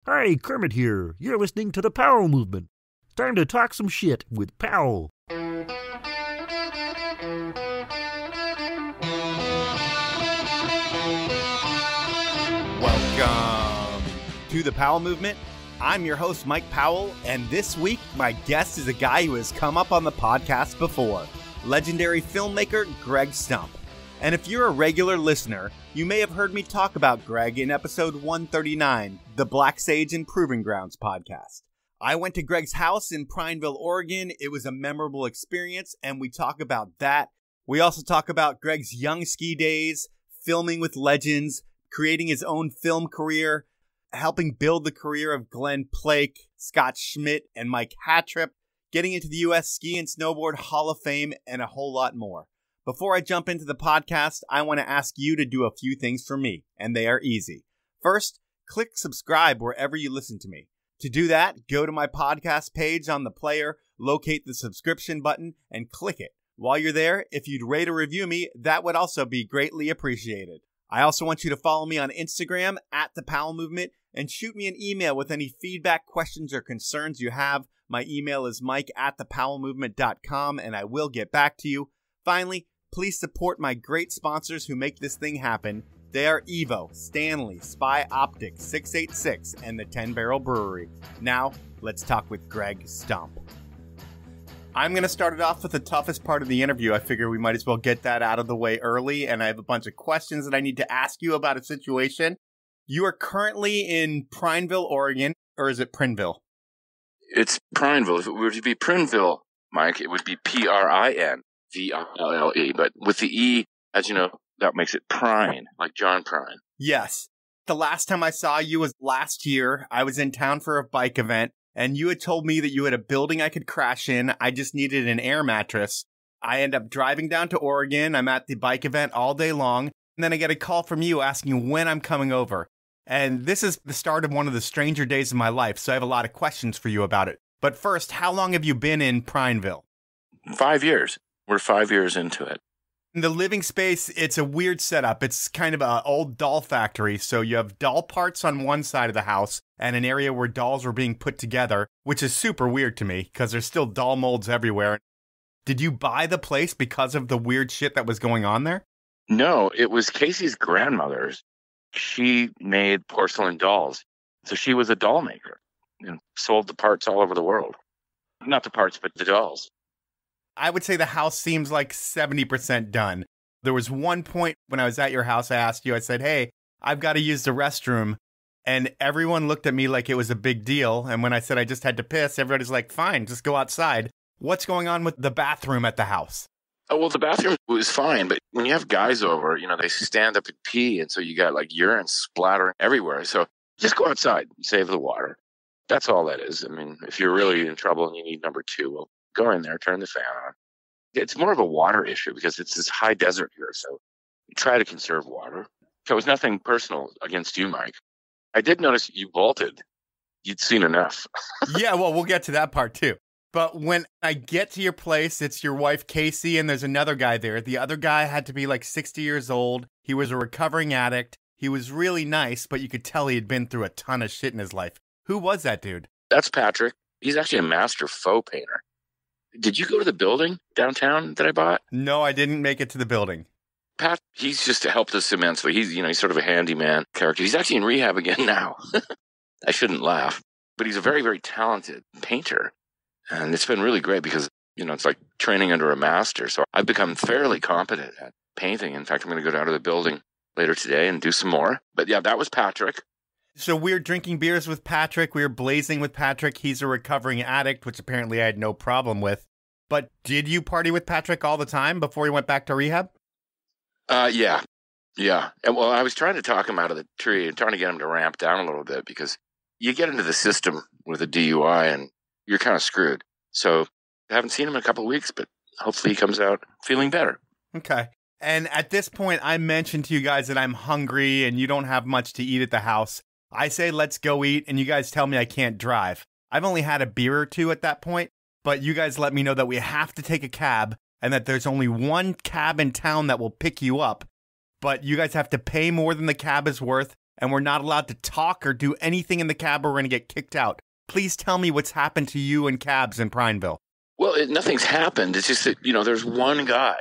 Hi, Kermit here. You're listening to the Powell Movement. It's time to talk some shit with Powell. Welcome to the Powell Movement. I'm your host, Mike Powell, and this week my guest is a guy who has come up on the podcast before, legendary filmmaker Greg Stump. And if you're a regular listener, you may have heard me talk about Greg in episode 139, the Black Sage and Proving Grounds podcast. I went to Greg's house in Prineville, Oregon. It was a memorable experience, and we talk about that. We also talk about Greg's young ski days, filming with legends, creating his own film career, helping build the career of Glen, Plake, Scott Schmidt, and Mike Hattrip, getting into the U.S. Ski and Snowboard Hall of Fame, and a whole lot more. Before I jump into the podcast, I want to ask you to do a few things for me, and they are easy. First, click subscribe wherever you listen to me. To do that, go to my podcast page on the player, locate the subscription button, and click it. While you're there, if you'd rate or review me, that would also be greatly appreciated. I also want you to follow me on Instagram at The Powell Movement and shoot me an email with any feedback, questions, or concerns you have. My email is mike@thepowellmovement.com, and I will get back to you. Finally, please support my great sponsors who make this thing happen. They are Evo, Stanley, Spy Optic, 686, and the 10 Barrel Brewery. Now, let's talk with Greg Stump. I'm going to start it off with the toughest part of the interview. I figure we might as well get that out of the way early, and I have a bunch of questions that I need to ask you about a situation. You are currently in Prineville, Oregon, or is it Prineville? It's Prineville. If it were to be Prineville, Mike, it would be Prinville, but with the E, as you know, that makes it Prine, like John Prine. Yes. The last time I saw you was last year. I was in town for a bike event, and you had told me that you had a building I could crash in. I just needed an air mattress. I end up driving down to Oregon. I'm at the bike event all day long, and then I get a call from you asking when I'm coming over. And this is the start of one of the stranger days of my life, so I have a lot of questions for you about it. But first, how long have you been in Prineville? 5 years. We're 5 years into it. In the living space, it's a weird setup. It's kind of an old doll factory. So you have doll parts on one side of the house and an area where dolls were being put together, which is super weird to me because there's still doll molds everywhere. Did you buy the place because of the weird shit that was going on there? No, it was Casey's grandmother's. She made porcelain dolls. So she was a doll maker and sold the parts all over the world. Not the parts, but the dolls. I would say the house seems like 70% done. There was one point when I was at your house, I asked you, I said, hey, I've got to use the restroom. And everyone looked at me like it was a big deal. And when I said I just had to piss, everybody's like, fine, just go outside. What's going on with the bathroom at the house? Oh, well, the bathroom was fine. But when you have guys over, they stand up and pee. And so you got like urine splattering everywhere. So just go outside and save the water. That's all that is. I mean, if you're really in trouble and you need number two, well, go in there, turn the fan on. It's more of a water issue because it's this high desert here. So try to conserve water. So it was nothing personal against you, Mike. I did notice you bolted. You'd seen enough. Yeah, well, we'll get to that part too. But when I get to your place, it's your wife, Casey, and there's another guy there. The other guy had to be like 60 years old. He was a recovering addict. He was really nice, but you could tell he had been through a ton of shit in his life. Who was that dude? That's Patrick. He's actually a master faux painter. Did you go to the building downtown that I bought? No, I didn't make it to the building. Pat, he's just helped us immensely. He's sort of a handyman character. He's actually in rehab again now. I shouldn't laugh, but he's a very, very talented painter. And it's been really great because, it's like training under a master. So I've become fairly competent at painting. In fact, I'm going to go down to the building later today and do some more. But yeah, that was Patrick. So we were drinking beers with Patrick. We were blazing with Patrick. He's a recovering addict, which apparently I had no problem with. But did you party with Patrick all the time before he went back to rehab? Yeah. And well, I was trying to talk him out of the tree and trying to get him to ramp down a little bit because you get into the system with a DUI and you're kind of screwed. So I haven't seen him in a couple of weeks, but hopefully he comes out feeling better. Okay. And at this point, I mentioned to you guys that I'm hungry and you don't have much to eat at the house. I say, let's go eat, and you guys tell me I can't drive. I've only had a beer or two at that point, but you guys let me know that we have to take a cab and that there's only one cab in town that will pick you up, but you guys have to pay more than the cab is worth, and we're not allowed to talk or do anything in the cab or we're going to get kicked out. Please tell me what's happened to you and cabs in Prineville. Well, nothing's happened. It's just that, there's one guy,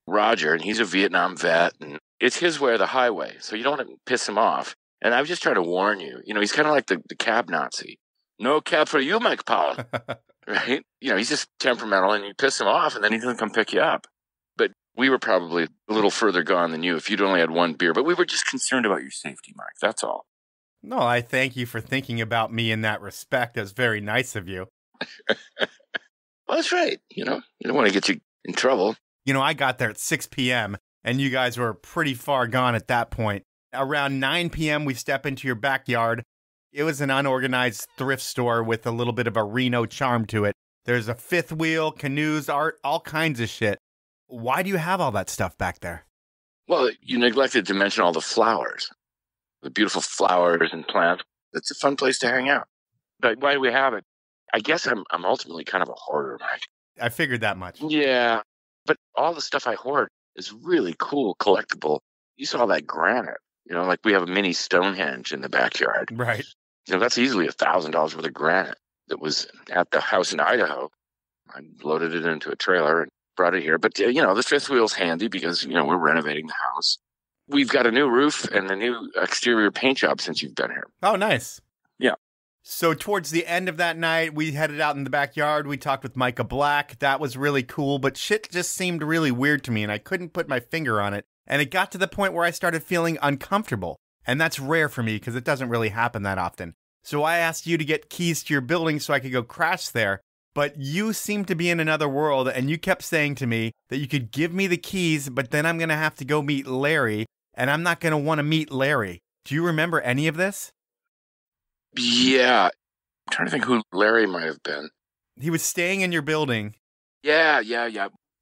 Roger, and he's a Vietnam vet, and it's his way or the highway, so you don't want to piss him off. And I was just trying to warn you. He's kind of like the cab Nazi. No cab for you, Mike Powell. Right? He's just temperamental, and you piss him off, and then he doesn't come pick you up. But we were probably a little further gone than you if you'd only had one beer. But we were just concerned about your safety, Mike. That's all. No, I thank you for thinking about me in that respect. That's very nice of you. Well, that's right. You don't want to get you in trouble. I got there at 6 p.m., and you guys were pretty far gone at that point. Around 9 p.m., we step into your backyard. It was an unorganized thrift store with a little bit of a Reno charm to it. There's a fifth wheel, canoes, art, all kinds of shit. Why do you have all that stuff back there? Well, you neglected to mention all the flowers. The beautiful flowers and plants. It's a fun place to hang out. But why do we have it? I guess I'm ultimately kind of a hoarder, Mike. I figured that much. Yeah, but all the stuff I hoard is really cool, collectible. You saw that granite. Like we have a mini Stonehenge in the backyard. Right. That's easily $1,000 worth of granite that was at the house in Idaho. I loaded it into a trailer and brought it here. But, the fifth wheel's handy because, we're renovating the house. We've got a new roof and a new exterior paint job since you've been here. Oh, nice. Yeah. So towards the end of that night, we headed out in the backyard. We talked with Micah Black. That was really cool, but shit just seemed really weird to me, and I couldn't put my finger on it. And it got to the point where I started feeling uncomfortable. And that's rare for me because it doesn't really happen that often. So I asked you to get keys to your building so I could go crash there. But you seemed to be in another world, and you kept saying to me that you could give me the keys, but then I'm going to have to go meet Larry, and I'm not going to want to meet Larry. Do you remember any of this? Yeah. I'm trying to think who Larry might have been. He was staying in your building. Yeah.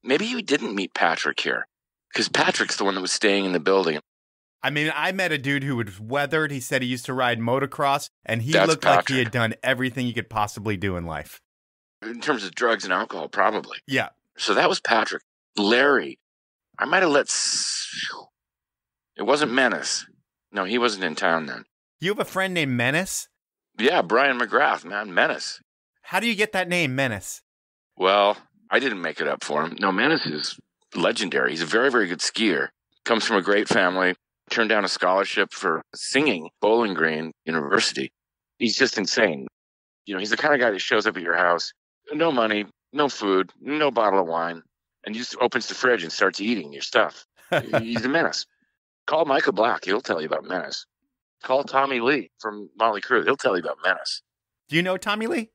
Maybe you didn't meet Patrick here, because Patrick's the one that was staying in the building. I mean, I met a dude who was weathered. He said he used to ride motocross, and he That's looked Patrick. like he had done everything he could possibly do in life. In terms of drugs and alcohol, probably. Yeah. So that was Patrick. Larry, I might have it wasn't Menace. No, he wasn't in town then. You have a friend named Menace? Yeah, Brian McGrath, man, Menace. How do you get that name, Menace? Well, I didn't make it up for him. No, Menace is legendary. He's a very, very good skier. Comes from a great family. Turned down a scholarship for singing Bowling Green University. He's just insane. He's the kind of guy that shows up at your house, no money, no food, no bottle of wine, and just opens the fridge and starts eating your stuff. He's a menace. Call Micah Black. He'll tell you about Menace. Call Tommy Lee from Motley Crue. He'll tell you about Menace. Do you know Tommy Lee?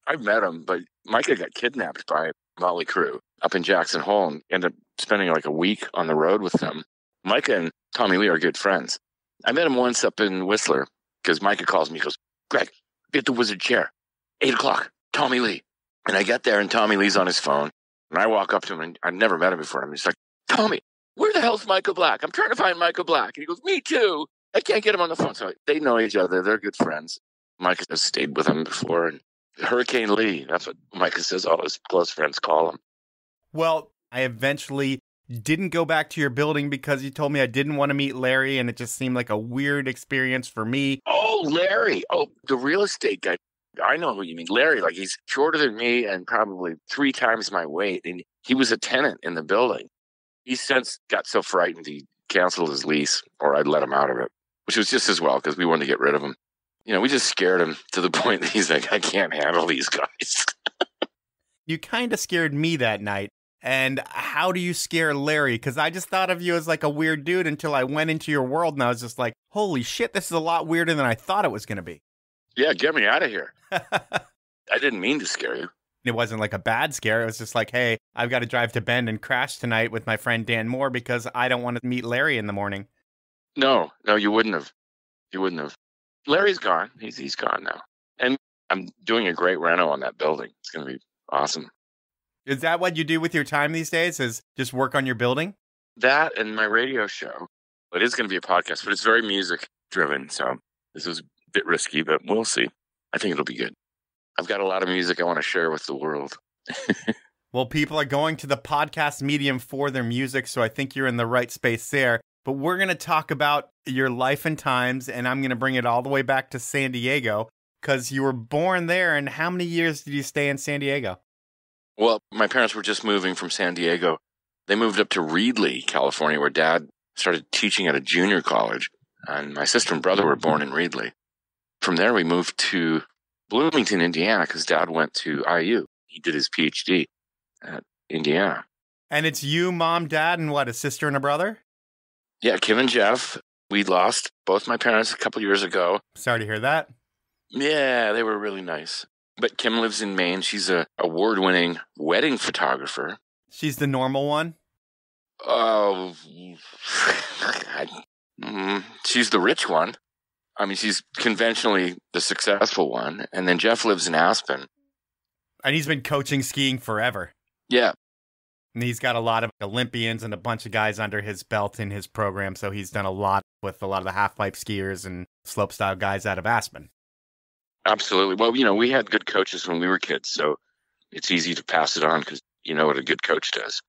I've met him, but Micah got kidnapped by Motley Crue up in Jackson Hole and ended up spending like a week on the road with them. Micah and Tommy Lee are good friends. I met him once up in Whistler because Micah calls me. He goes, Greg, be at the Wizard Chair. 8 o'clock. Tommy Lee. And I get there and Tommy Lee's on his phone. And I walk up to him and I've never met him before. I'm just like, Tommy, where the hell's Micah Black? I'm trying to find Micah Black. And he goes, me too. I can't get him on the phone. So they know each other. They're good friends. Micah has stayed with him before. And Hurricane Lee, that's what Micah says all his close friends call him. Well, I eventually didn't go back to your building because you told me I didn't want to meet Larry, and it just seemed like a weird experience for me. Oh, Larry. Oh, the real estate guy. I know who you mean. Larry, like he's shorter than me and probably 3 times my weight. And he was a tenant in the building. He since got so frightened he canceled his lease, or I'd let him out of it, which was just as well because we wanted to get rid of him. We just scared him to the point that he's like, I can't handle these guys. You kind of scared me that night. And how do you scare Larry? Because I just thought of you as like a weird dude until I went into your world and I was just like, holy shit, this is a lot weirder than I thought it was going to be. Yeah, get me out of here. I didn't mean to scare you. It wasn't like a bad scare. It was just like, hey, I've got to drive to Bend and crash tonight with my friend Dan Moore because I don't want to meet Larry in the morning. No, you wouldn't have. You wouldn't have. Larry's gone. He's gone now. And I'm doing a great reno on that building. It's going to be awesome. Is that what you do with your time these days, is just work on your building? That and my radio show. It is going to be a podcast, but it's very music driven. So this is a bit risky, but we'll see. I think it'll be good. I've got a lot of music I want to share with the world. Well, people are going to the podcast medium for their music, so I think you're in the right space there. But we're going to talk about your life and times, and I'm going to bring it all the way back to San Diego because you were born there. And how many years did you stay in San Diego? Well, my parents were just moving from San Diego. They moved up to Reedley, California, where Dad started teaching at a junior college. And my sister and brother were born in Reedley. From there, we moved to Bloomington, Indiana, because Dad went to IU. He did his PhD at Indiana. And it's you, Mom, Dad, and what, a sister and a brother? Yeah, Kim and Jeff. We lost both my parents a couple years ago. Sorry to hear that. Yeah, they were really nice. But Kim lives in Maine. She's an award-winning wedding photographer. She's the normal one? Oh, she's the rich one. I mean, she's conventionally the successful one. And then Jeff lives in Aspen. And he's been coaching skiing forever. Yeah. And he's got a lot of Olympians and a bunch of guys under his belt in his program. So he's done a lot with a lot of the half-pipe skiers and slopestyle guys out of Aspen. Absolutely. Well, you know, we had good coaches when we were kids. So it's easy to pass it on because you know what a good coach does.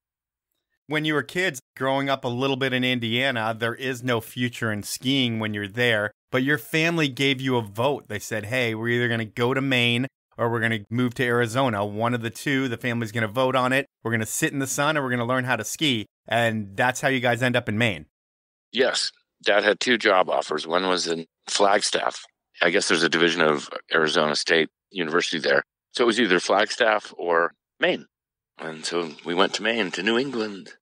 When you were kids, growing up a little bit in Indiana, there is no future in skiing when you're there. But your family gave you a vote. They said, hey, we're either going to go to Maine or we're going to move to Arizona. One of the two, the family's going to vote on it. We're going to sit in the sun or we're going to learn how to ski. And that's how you guys end up in Maine. Yes. Dad had two job offers. One was in Flagstaff. I guess there's a division of Arizona State University there. So it was either Flagstaff or Maine. And so we went to Maine, to New England.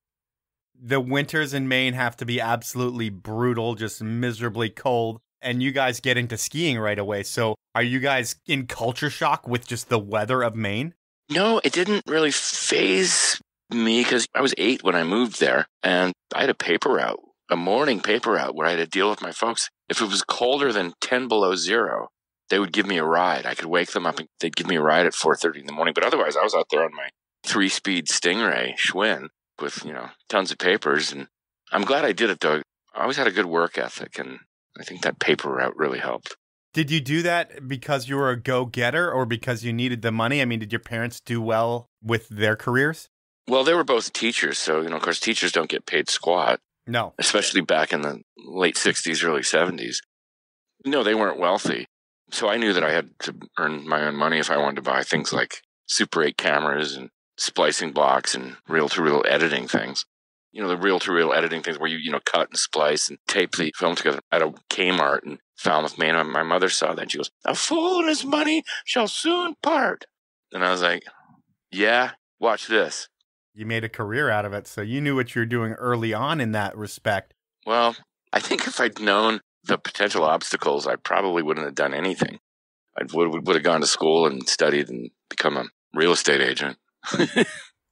The winters in Maine have to be absolutely brutal, just miserably cold. And you guys get into skiing right away. So are you guys in culture shock with just the weather of Maine? No, it didn't really faze me because I was 8 when I moved there. And I had a paper route, a morning paper route where I had to deal with my folks. If it was colder than 10 below zero, they would give me a ride. I could wake them up and they'd give me a ride at 4:30 in the morning. But otherwise, I was out there on my 3-speed Stingray Schwinn with, tons of papers. And I'm glad I did it, though. I always had a good work ethic, and I think that paper route really helped. Did you do that because you were a go-getter or because you needed the money? I mean, did your parents do well with their careers? Well, they were both teachers. So, of course, teachers don't get paid squat. No. Especially back in the late 60s, early 70s. No, they weren't wealthy. So I knew that I had to earn my own money if I wanted to buy things like Super 8 cameras and splicing blocks and reel-to-reel editing things. The reel-to-reel editing things where you cut and splice and tape the film together at a Kmart in Falmouth, Maine. My mother saw that and she goes, "A fool and his money shall soon part." And I was like, yeah, watch this. You made a career out of it, so you knew what you were doing early on in that respect. Well, I think if I'd known the potential obstacles, I probably wouldn't have done anything. I would have gone to school and studied and become a real estate agent.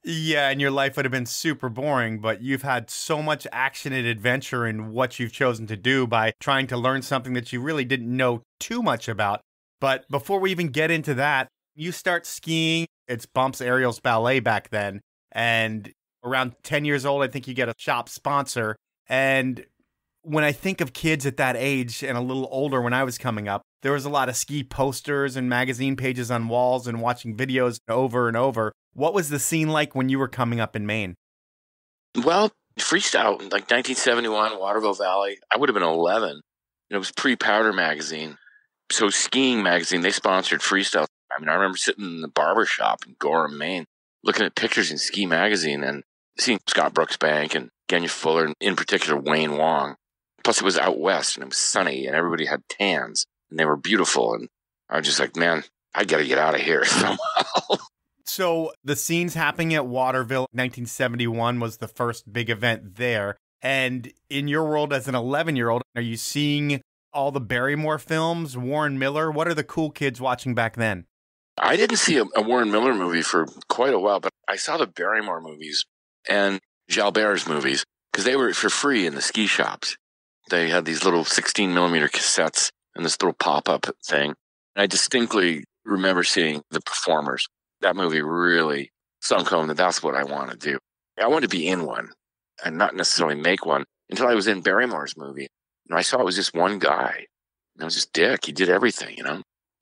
Yeah, and your life would have been super boring, but you've had so much action and adventure in what you've chosen to do by trying to learn something that you really didn't know too much about. But before we even get into that, you start skiing. It's Bumps Aerials Ballet back then. And around 10 years old, I think you get a shop sponsor. And when I think of kids at that age and a little older when I was coming up, there was a lot of ski posters and magazine pages on walls and watching videos over and over. What was the scene like when you were coming up in Maine? Well, freestyle, like 1971, Waterville Valley, I would have been 11. It was pre-Powder magazine. So Skiing magazine, they sponsored freestyle. I mean, I remember sitting in the barber shop in Gorham, Maine, looking at pictures in Ski magazine and seeing Scott Brooksbank and Genya Fuller, and in particular Wayne Wong. Plus, it was out west and it was sunny and everybody had tans and they were beautiful. And I was just like, man, I got to get out of here somehow. So the scenes happening at Waterville, 1971 was the first big event there. And in your world as an 11-year-old, are you seeing all the Barrymore films, Warren Miller? What are the cool kids watching back then? I didn't see a Warren Miller movie for quite a while, but I saw the Barrymore movies and Jalbert's movies because they were for free in the ski shops. They had these little 16-millimeter cassettes and this little pop-up thing. And I distinctly remember seeing the performers. That movie really sunk home that that's what I want to do. I wanted to be in one and not necessarily make one until I was in Barrymore's movie. And I saw it was just one guy. It was just Dick. He did everything,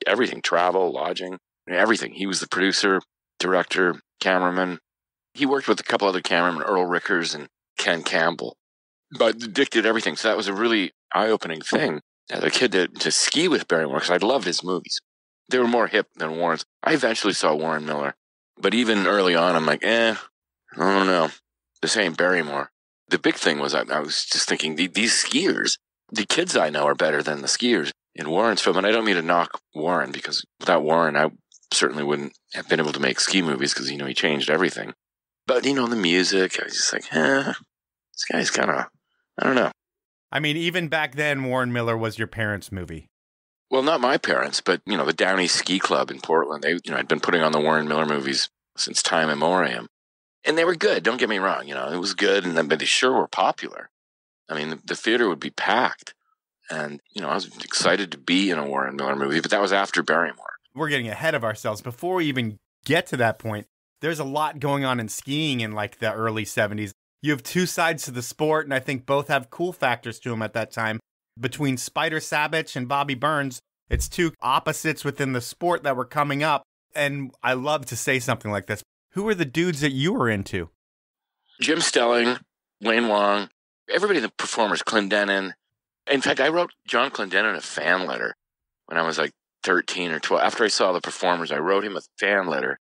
everything, travel, lodging, everything. He was the producer, director, cameraman. He worked with a couple other cameramen, Earl Rickers and Ken Campbell. but Dick did everything. So that was a really eye-opening thing as a kid to ski with Barrymore, because I loved his movies. They were more hip than Warren's. I eventually saw Warren Miller, but even early on, I'm like, I don't know. This ain't Barrymore. The big thing was I was just thinking, these skiers, the kids I know are better than the skiers in Warren's film. And I don't mean to knock Warren, because without Warren, I certainly wouldn't have been able to make ski movies, because, he changed everything. But, the music, I was just like, this guy's kind of, I don't know. I mean, even back then, Warren Miller was your parents' movie. Well, not my parents, but, the Downey Ski Club in Portland, they, I'd been putting on the Warren Miller movies since time immemorial. And they were good, don't get me wrong, it was good, but they sure were popular. I mean, the theater would be packed. And, I was excited to be in a Warren Miller movie, but that was after Barrymore. We're getting ahead of ourselves. Before we even get to that point, there's a lot going on in skiing in like the early 70s. You have two sides to the sport, and I think both have cool factors to them at that time. Between Spider Savage and Bobby Burns, it's two opposites within the sport that were coming up. And I love to say something like this. Who were the dudes that you were into? Jim Stelling, Wayne Wong, everybody, the performers, Clendenin. In fact, I wrote John Clendenin a fan letter when I was like 13 or 12. After I saw the performers, I wrote him a fan letter,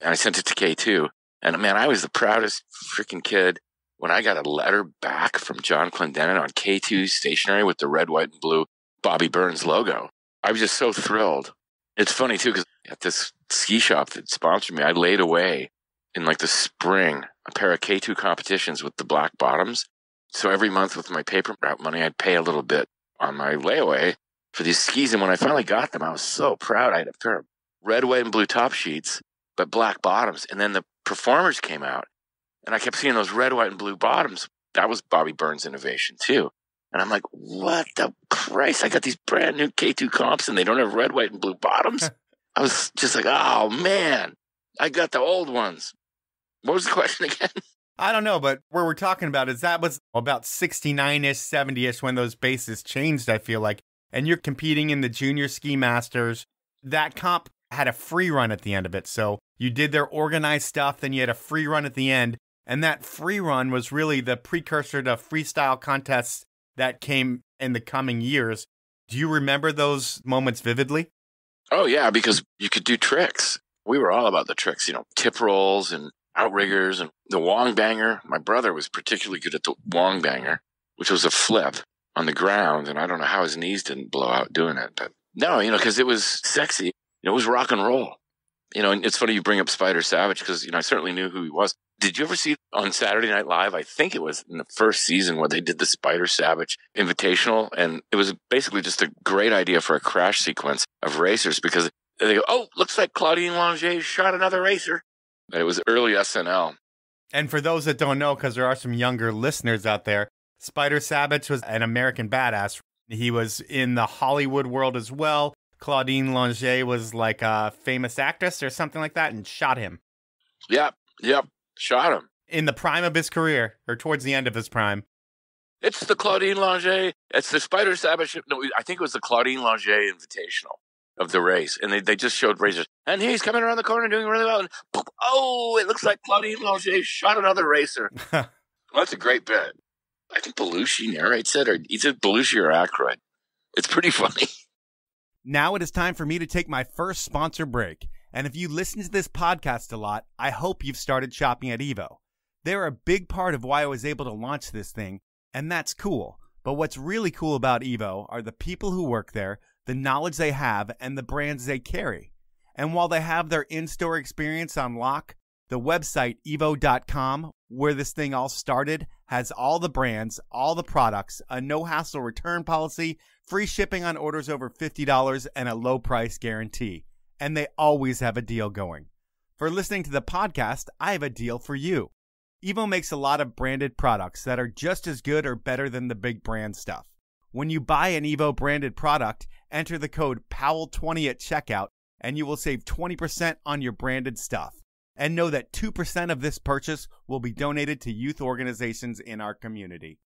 and I sent it to K2. And man, I was the proudest freaking kid when I got a letter back from John Clendenin on K2 stationery with the red, white, and blue Bobby Burns logo. I was just so thrilled. It's funny, too, because at this ski shop that sponsored me, I laid away in like the spring a pair of K2 competitions with the black bottoms. So every month with my paper route money, I'd pay a little bit on my layaway for these skis. And when I finally got them, I was so proud. I had a pair of red, white, and blue top sheets, but black bottoms. And then the performers came out, and I kept seeing those red, white, and blue bottoms. That was Bobby Burns' innovation, too. And I'm like, what the Christ? I got these brand new K2 comps, and they don't have red, white, and blue bottoms? I was just like, oh, man, I got the old ones. What was the question again? I don't know, but where we're talking about is that was about 69-ish, 70-ish when those bases changed, I feel like. And you're competing in the Junior Ski Masters. That comp had a free run at the end of it. So you did their organized stuff, then you had a free run at the end. And that free run was really the precursor to freestyle contests that came in the coming years. Do you remember those moments vividly? Oh, yeah, because you could do tricks. We were all about the tricks, tip rolls and outriggers and the wong banger. My brother was particularly good at the wong banger, which was a flip on the ground. And I don't know how his knees didn't blow out doing it. But no, because it was sexy. It was rock and roll. And it's funny you bring up Spider Savage because, I certainly knew who he was. Did you ever see on Saturday Night Live? I think it was in the first season where they did the Spider Savage Invitational. And it was basically just a great idea for a crash sequence of racers because they go, oh, looks like Claudine Longet shot another racer. But it was early SNL. And for those that don't know, because there are some younger listeners out there, Spider Savage was an American badass. He was in the Hollywood world as well. Claudine Longet was like a famous actress or something like that and shot him. Yep, shot him. In the prime of his career, or towards the end of his prime. It's the Claudine Longet. It's the Spider Savage. No, I think it was the Claudine Longet Invitational of the race. And they just showed racers. And he's coming around the corner doing really well. And oh, it looks like Claudine Longet shot another racer. Well, that's a great bit. I think Belushi narrates it, or either Belushi or Aykroyd. It's pretty funny. Now it is time for me to take my first sponsor break. And if you listen to this podcast a lot, I hope you've started shopping at Evo. They're a big part of why I was able to launch this thing, and that's cool. But what's really cool about Evo are the people who work there, the knowledge they have, and the brands they carry. And while they have their in-store experience on lock, the website evo.com, where this thing all started, has all the brands, all the products, a no-hassle return policy, free shipping on orders over $50, and a low price guarantee. And they always have a deal going. For listening to the podcast, I have a deal for you. Evo makes a lot of branded products that are just as good or better than the big brand stuff. When you buy an Evo branded product, enter the code POWEL20 at checkout, and you will save 20% on your branded stuff. And know that 2% of this purchase will be donated to youth organizations in our community.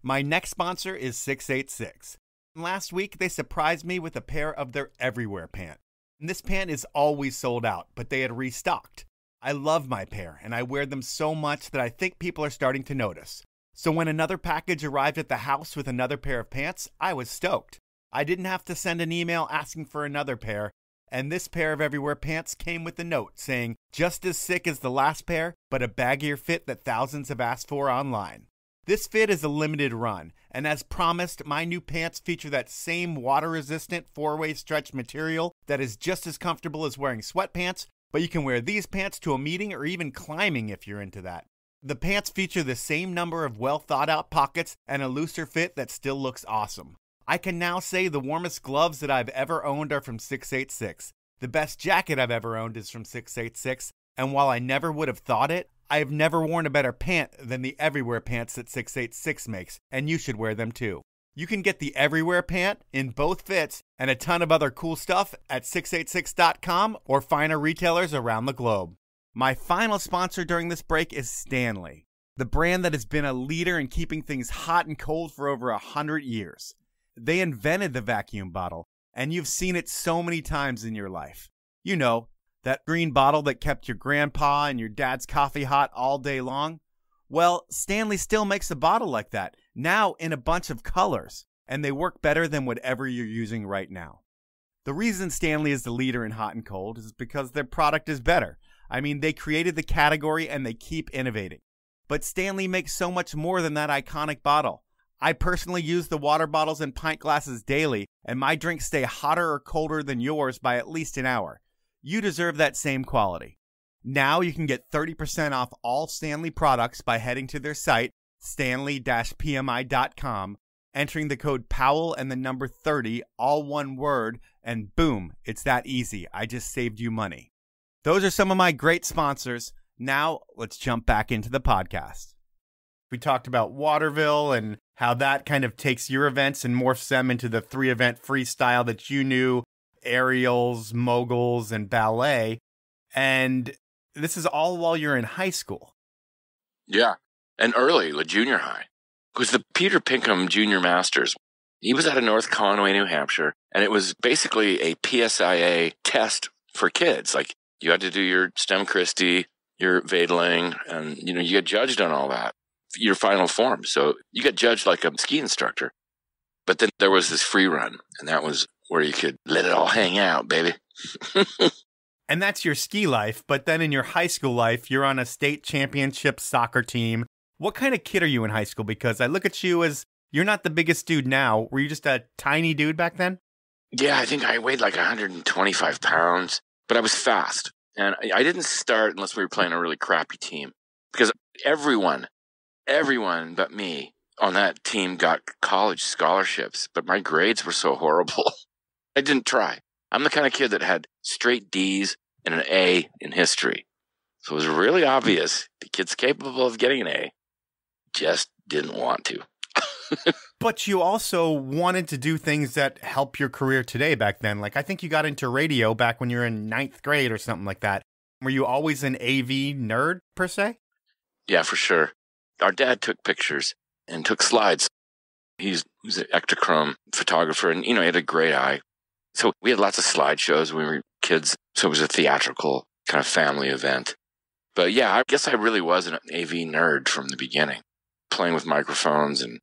My next sponsor is 686. Last week, they surprised me with a pair of their Everywhere pant. And this pant is always sold out, but they had restocked. I love my pair, and I wear them so much that I think people are starting to notice. So when another package arrived at the house with another pair of pants, I was stoked. I didn't have to send an email asking for another pair, and this pair of Everywhere pants came with a note saying, just as sick as the last pair, but a baggier fit that thousands have asked for online. This fit is a limited run, and as promised, my new pants feature that same water-resistant 4-way stretch material that is just as comfortable as wearing sweatpants, but you can wear these pants to a meeting or even climbing if you're into that. The pants feature the same number of well-thought-out pockets and a looser fit that still looks awesome. I can now say the warmest gloves that I've ever owned are from 686. The best jacket I've ever owned is from 686, and while I never would have thought it, I have never worn a better pant than the Everywhere pants that 686 makes, and you should wear them too. You can get the Everywhere pant in both fits and a ton of other cool stuff at 686.com or finer retailers around the globe. My final sponsor during this break is Stanley, the brand that has been a leader in keeping things hot and cold for over 100 years. They invented the vacuum bottle, and you've seen it so many times in your life. You know, that green bottle that kept your grandpa and your dad's coffee hot all day long? Well, Stanley still makes a bottle like that, now in a bunch of colors, and they work better than whatever you're using right now. The reason Stanley is the leader in hot and cold is because their product is better. I mean, they created the category and they keep innovating. But Stanley makes so much more than that iconic bottle. I personally use the water bottles and pint glasses daily, and my drinks stay hotter or colder than yours by at least an hour. You deserve that same quality. Now you can get 30% off all Stanley products by heading to their site, stanley-pmi.com, entering the code Powell and the number 30, all one word, and boom, it's that easy. I just saved you money. Those are some of my great sponsors. Now let's jump back into the podcast. We talked about Waterville and how that kind of takes your events and morphs them into the 3-event freestyle that you knew, aerials, moguls, and ballet. And this is all while you're in high school. Yeah, and early, like junior high. It was the Peter Pinkham Junior Masters. He was out of North Conway, New Hampshire, and it was basically a PSIA test for kids. Like, you had to do your Stem Christie, your Vadeling, and, you get judged on all that, your final form. So you got judged like a ski instructor. But then there was this free run, and that was where you could let it all hang out, baby. And that's your ski life, but then in your high school life, you're on a state championship soccer team. What kind of kid are you in high school? Because I look at you as, you're not the biggest dude now. Were you just a tiny dude back then? Yeah, I think I weighed like 125 pounds, but I was fast. And I didn't start unless we were playing a really crappy team. Because everyone but me on that team got college scholarships, but my grades were so horrible. I didn't try. I'm the kind of kid that had straight D's and an A in history. So it was really obvious the kid's capable of getting an A. Just didn't want to. But you also wanted to do things that help your career today back then. Like, I think you got into radio back when you were in 9th grade or something like that. Were you always an AV nerd, per se? Yeah, for sure. Our dad took pictures and took slides. He was an ectochrome photographer, and, he had a great eye. So we had lots of slideshows when we were kids. So it was a theatrical kind of family event. But yeah, I guess I really was an AV nerd from the beginning, playing with microphones and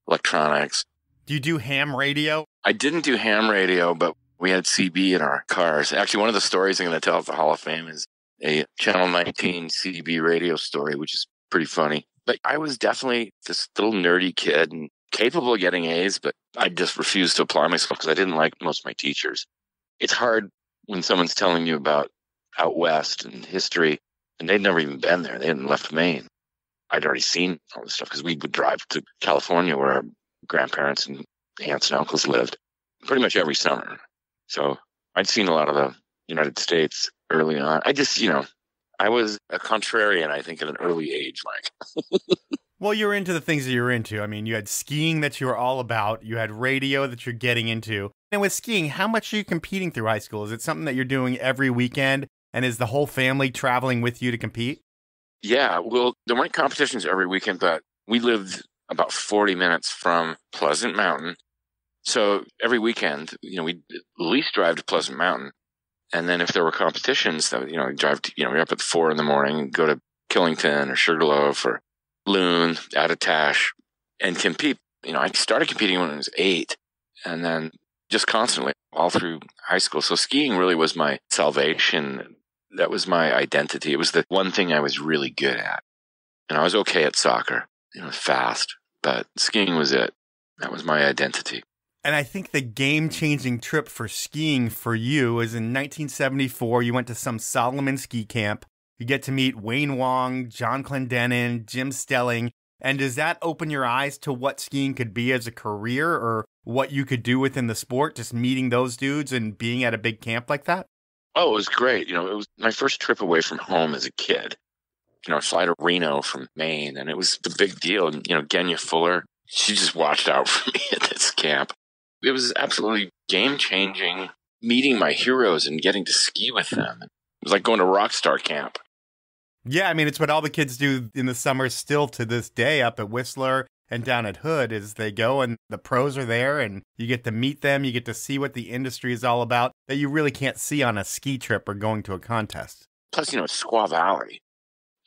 electronics. Do you do ham radio? I didn't do ham radio, but we had CB in our cars. Actually, one of the stories I'm going to tell at the Hall of Fame is a Channel 19 CB radio story, which is pretty funny. But I was definitely this little nerdy kid and capable of getting A's, but I just refused to apply myself because I didn't like most of my teachers. It's hard when someone's telling you about out west and history, and they'd never even been there. They hadn't left Maine. I'd already seen all this stuff because we would drive to California where our grandparents and aunts and uncles lived pretty much every summer. So I'd seen a lot of the United States early on. I just, I was a contrarian, I think, at an early age, Mike. Well, you were into the things that you were into. I mean, you had skiing that you were all about. You had radio that you're getting into. And with skiing, how much are you competing through high school? Is it something that you're doing every weekend? And is the whole family traveling with you to compete? Yeah, well, there weren't competitions every weekend, but we lived about 40 minutes from Pleasant Mountain. So every weekend, we'd at least drive to Pleasant Mountain. And then if there were competitions, we'd drive to, we're up at 4 in the morning and go to Killington or Sugarloaf or loon, attach, and compete. I started competing when I was 8, and then just constantly all through high school. So skiing really was my salvation. That was my identity. It was the one thing I was really good at. And I was okay at soccer, fast, but skiing was it. That was my identity. And I think the game-changing trip for skiing for you is in 1974. You went to some Solomon ski camp. You get to meet Wayne Wong, John Clendenin, Jim Stelling. And does that open your eyes to what skiing could be as a career or what you could do within the sport, just meeting those dudes and being at a big camp like that? Oh, it was great. It was my first trip away from home as a kid. I fly to Reno from Maine, and it was the big deal. And, Genya Fuller, she just watched out for me at this camp. It was absolutely game-changing, meeting my heroes and getting to ski with them. It was like going to Rockstar Camp. Yeah, I mean, it's what all the kids do in the summer still to this day up at Whistler and down at Hood is they go and the pros are there and you get to meet them. You get to see what the industry is all about that you really can't see on a ski trip or going to a contest. Plus, it's Squaw Valley.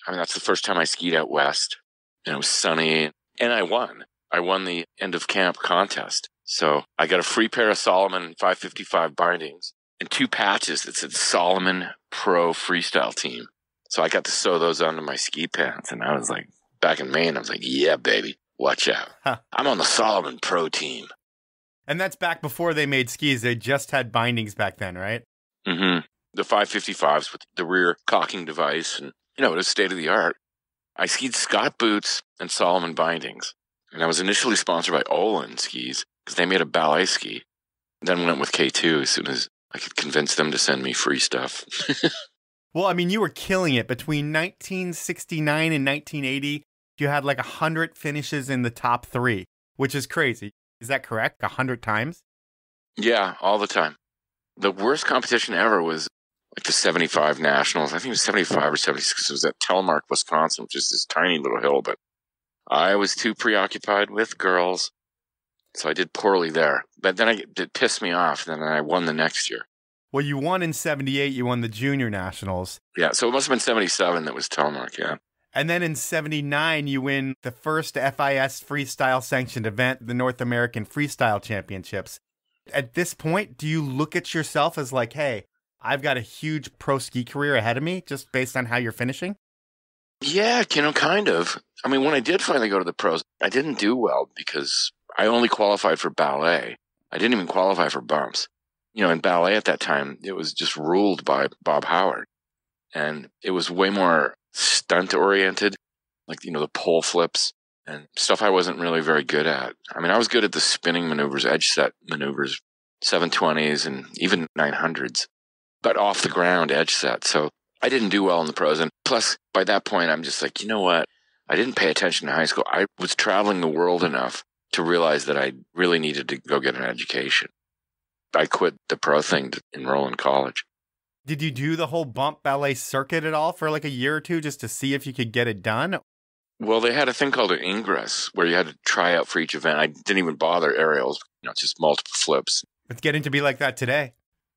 I mean, that's the first time I skied out west. And it was sunny. And I won. I won the end of camp contest. So I got a free pair of Solomon 555 bindings and 2 patches that said Solomon Pro Freestyle Team. So I got to sew those onto my ski pants. And I was like, back in Maine, I was like, yeah, baby, watch out. Huh. I'm on the Solomon Pro Team. And that's back before they made skis. They just had bindings back then, right? Mm-hmm. The 555s with the rear cocking device. And, it was state of the art. I skied Scott boots and Solomon bindings. And I was initially sponsored by Olin skis because they made a ballet ski. Then went with K2 as soon as I could convince them to send me free stuff. Well, I mean, you were killing it. Between 1969 and 1980, you had like 100 finishes in the top 3, which is crazy. Is that correct? 100 times? Yeah, all the time. The worst competition ever was like the 75 Nationals. I think it was 75 or 76. It was at Telemark, Wisconsin, which is this tiny little hill, but I was too preoccupied with girls, so I did poorly there. But then it pissed me off, and then I won the next year. Well, you won in 78. You won the Junior Nationals. Yeah, so it must have been 77 that was Telemark, yeah. And then in 79, you win the first FIS freestyle sanctioned event, the North American Freestyle Championships. At this point, do you look at yourself as like, hey, I've got a huge pro ski career ahead of me just based on how you're finishing? Yeah, kind of. I mean, when I did finally go to the pros, I didn't do well because I only qualified for ballet. I didn't even qualify for bumps. In ballet at that time, it was just ruled by Bob Howard. And it was way more stunt-oriented, like, the pole flips and stuff I wasn't really very good at. I mean, I was good at the spinning maneuvers, edge set maneuvers, 720s and even 900s, but off the ground edge set. So I didn't do well in the pros. And plus, by that point, I'm just like, you know what? I didn't pay attention in high school. I was traveling the world enough to realize that I really needed to go get an education. I quit the pro thing to enroll in college. Did you do the whole bump ballet circuit at all for like a year or two just to see if you could get it done? Well, they had a thing called an ingress where you had to try out for each event. I didn't even bother aerials, just multiple flips. It's getting to be like that today.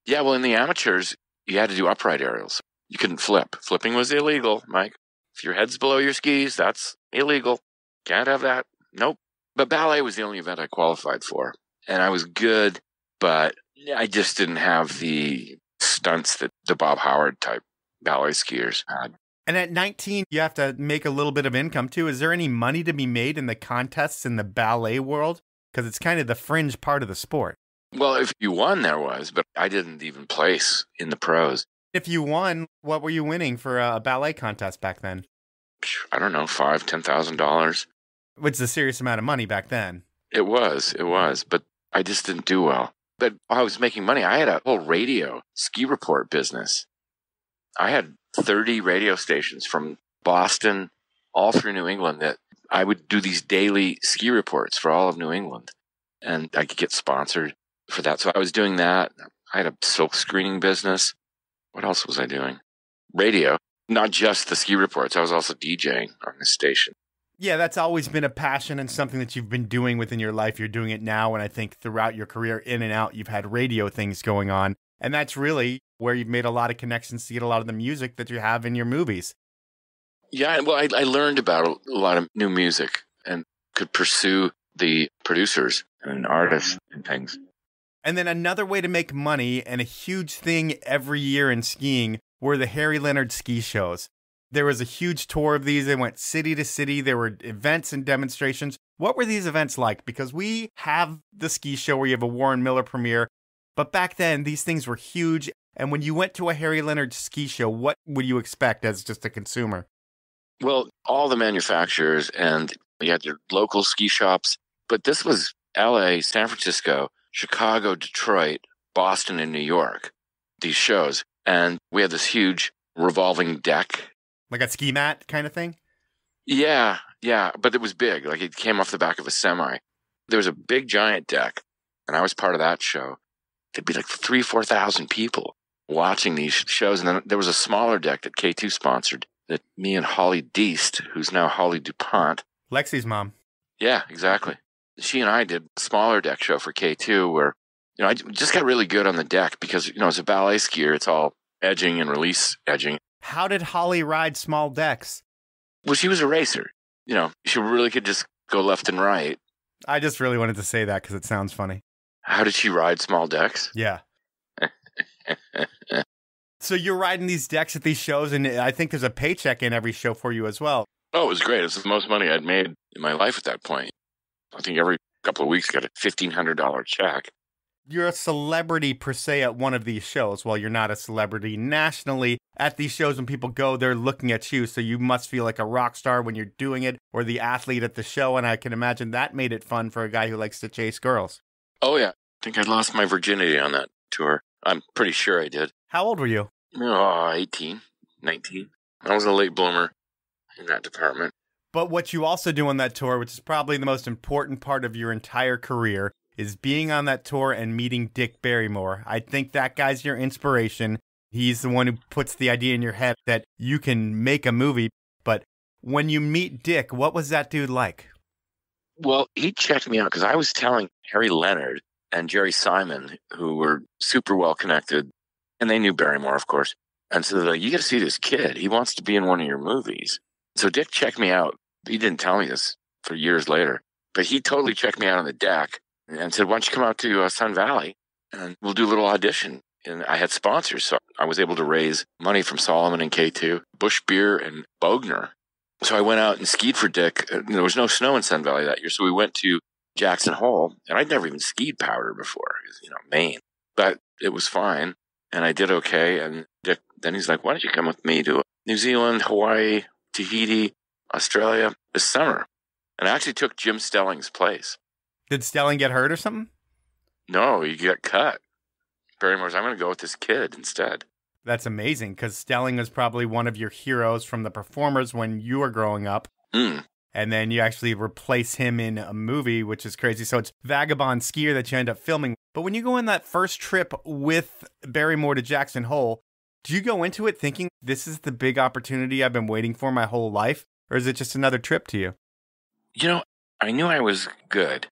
Yeah, well, in the amateurs, you had to do upright aerials. You couldn't flip. Flipping was illegal, Mike. If your head's below your skis, that's illegal. Can't have that. Nope. But ballet was the only event I qualified for. And I was good, but I just didn't have the stunts that the Bob Howard type ballet skiers had. And at 19, you have to make a little bit of income too. Is there any money to be made in the contests in the ballet world? Because it's kind of the fringe part of the sport. Well, if you won, there was, but I didn't even place in the pros. If you won, what were you winning for a ballet contest back then? I don't know, $5,000, $10,000. Which is a serious amount of money back then. It was, but I just didn't do well. But I was making money. I had a whole radio ski report business. I had 30 radio stations from Boston all through New England that I would do these daily ski reports for all of New England. And I could get sponsored for that. So I was doing that. I had a silk screening business. What else was I doing? Radio. Not just the ski reports. I was also DJing on the station. Yeah, that's always been a passion and something that you've been doing within your life. You're doing it now. And I think throughout your career, in and out, you've had radio things going on. And that's really where you've made a lot of connections to get a lot of the music that you have in your movies. Yeah, well, I learned about a lot of new music and could pursue the producers and artists and things. And then another way to make money, and a huge thing every year in skiing, were the Harry Leonard ski shows. There was a huge tour of these. They went city to city. There were events and demonstrations. What were these events like? Because we have the ski show where you have a Warren Miller premiere, but back then these things were huge. And when you went to a Harry Leonard ski show, what would you expect as just a consumer? Well, all the manufacturers, and you had your local ski shops, but this was LA, San Francisco, Chicago, Detroit, Boston, and New York, these shows. And we had this huge revolving deck. Like a ski mat kind of thing? Yeah, but it was big. Like it came off the back of a semi. There was a big giant deck, and I was part of that show. There'd be like 4,000 people watching these shows. And then there was a smaller deck that K2 sponsored that me and Holly Deist, who's now Holly DuPont. Lexi's mom. Yeah, exactly. She and I did a smaller deck show for K2 where, I just got really good on the deck because, as a ballet skier, it's all edging and release edging. How did Holly ride small decks? Well, she was a racer. She really could just go left and right. I just really wanted to say that because it sounds funny. How did she ride small decks? Yeah. So you're riding these decks at these shows, and I think there's a paycheck in every show for you as well. Oh, it was great. It was the most money I'd made in my life at that point. I think every couple of weeks got a $1,500 check. You're a celebrity per se at one of these shows. Well, you're not a celebrity nationally. At these shows, when people go, they're looking at you. So you must feel like a rock star when you're doing it, or the athlete at the show. And I can imagine that made it fun for a guy who likes to chase girls. Oh, yeah. I think I lost my virginity on that tour. I'm pretty sure I did. How old were you? 18, 19. I was a late bloomer in that department. But what you also do on that tour, which is probably the most important part of your entire career, is being on that tour and meeting Dick Barrymore. I think that guy's your inspiration. He's the one who puts the idea in your head that you can make a movie. But when you meet Dick, what was that dude like? Well, he checked me out because I was telling Harry Leonard and Jerry Simon, who were super well connected, and they knew Barrymore, of course. And so they're like, you got to see this kid. He wants to be in one of your movies. So Dick checked me out. He didn't tell me this for years later, but he totally checked me out on the deck and said, why don't you come out to Sun Valley and we'll do a little audition. And I had sponsors, so I was able to raise money from Solomon and K2, Bush Beer and Bogner. So I went out and skied for Dick. There was no snow in Sun Valley that year, so we went to Jackson Hole, and I'd never even skied powder before, Maine. But it was fine, and I did okay. And Dick, then he's like, why don't you come with me to New Zealand, Hawaii, Tahiti, Australia this summer? And I actually took Jim Stelling's place. Did Stelling get hurt or something? No, he got cut. Barrymore's, I'm going to go with this kid instead. That's amazing, because Stelling was probably one of your heroes from the performers when you were growing up. Mm. And then you actually replace him in a movie, which is crazy. So it's Vagabond Skier that you end up filming. But when you go on that first trip with Barrymore to Jackson Hole, do you go into it thinking, this is the big opportunity I've been waiting for my whole life? Or is it just another trip to you? I knew I was good.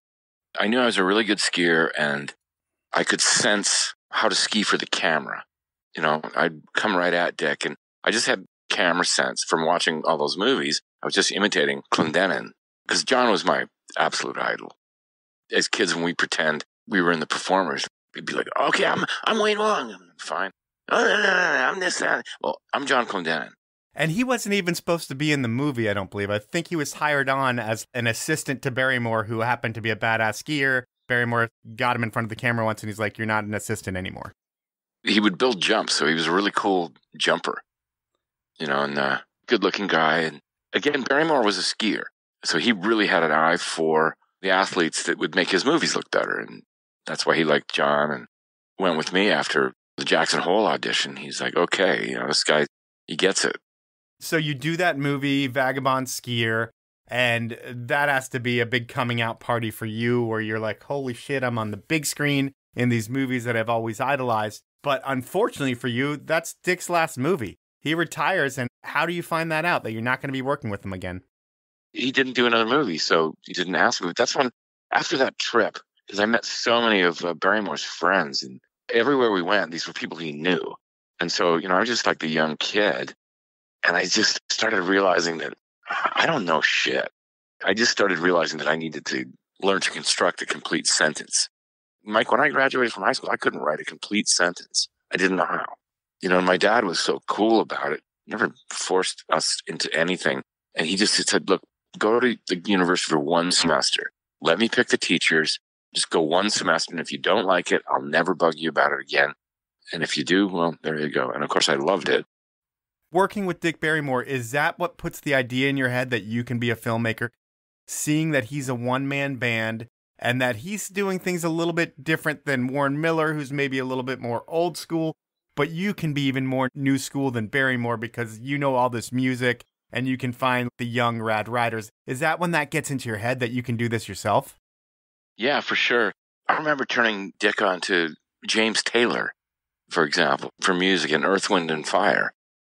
I knew I was a really good skier, and I could sense how to ski for the camera. I'd come right at Dick, and I just had camera sense from watching all those movies. I was just imitating Clendenin because John was my absolute idol. As kids, when we pretend we were in the performers, we'd be like, okay, I'm Wayne Wong. I'm fine. Oh, no, I'm this, that. Well, I'm John Clendenin. And he wasn't even supposed to be in the movie, I don't believe. I think he was hired on as an assistant to Barrymore, who happened to be a badass skier. Barrymore got him in front of the camera once, and he's like, you're not an assistant anymore. He would build jumps, so he was a really cool jumper, and a good-looking guy. And again, Barrymore was a skier, so he really had an eye for the athletes that would make his movies look better. And that's why he liked John and went with me after the Jackson Hole audition. He's like, okay, this guy, he gets it. So you do that movie, Vagabond Skier, and that has to be a big coming out party for you where you're like, holy shit, I'm on the big screen in these movies that I've always idolized. But unfortunately for you, that's Dick's last movie. He retires, and how do you find that out, that you're not going to be working with him again? He didn't do another movie, so he didn't ask me. But that's when, after that trip, because I met so many of Barrymore's friends, and everywhere we went, these were people he knew. And so, I was just like the young kid. And I just started realizing that I don't know shit. I just started realizing that I needed to learn to construct a complete sentence. Mike, when I graduated from high school, I couldn't write a complete sentence. I didn't know how. And my dad was so cool about it, never forced us into anything. And he just said, look, go to the university for one semester. Let me pick the teachers. Just go one semester. And if you don't like it, I'll never bug you about it again. And if you do, well, there you go. And of course, I loved it. Working with Dick Barrymore, is that what puts the idea in your head that you can be a filmmaker? Seeing that he's a one-man band and that he's doing things a little bit different than Warren Miller, who's maybe a little bit more old school, but you can be even more new school than Barrymore because you know all this music and you can find the young rad writers. Is that when that gets into your head that you can do this yourself? Yeah, for sure. I remember turning Dick on to James Taylor, for example, for music in Earth, Wind, and Fire.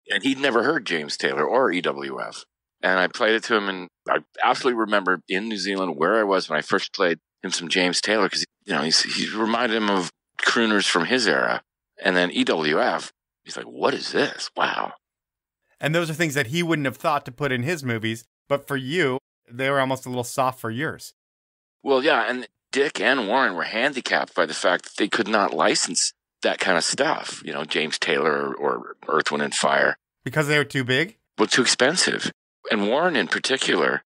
And he'd never heard James Taylor or EWF. And I played it to him, and I absolutely remember in New Zealand where I was when I first played him some James Taylor, because he reminded him of crooners from his era. And then EWF, he's like, what is this? Wow. And those are things that he wouldn't have thought to put in his movies, but for you, they were almost a little soft for yours. Well, yeah, and Dick and Warren were handicapped by the fact that they could not license that kind of stuff, James Taylor or Earth, Wind, and Fire. Because they were too big? Well, too expensive. And Warren in particular,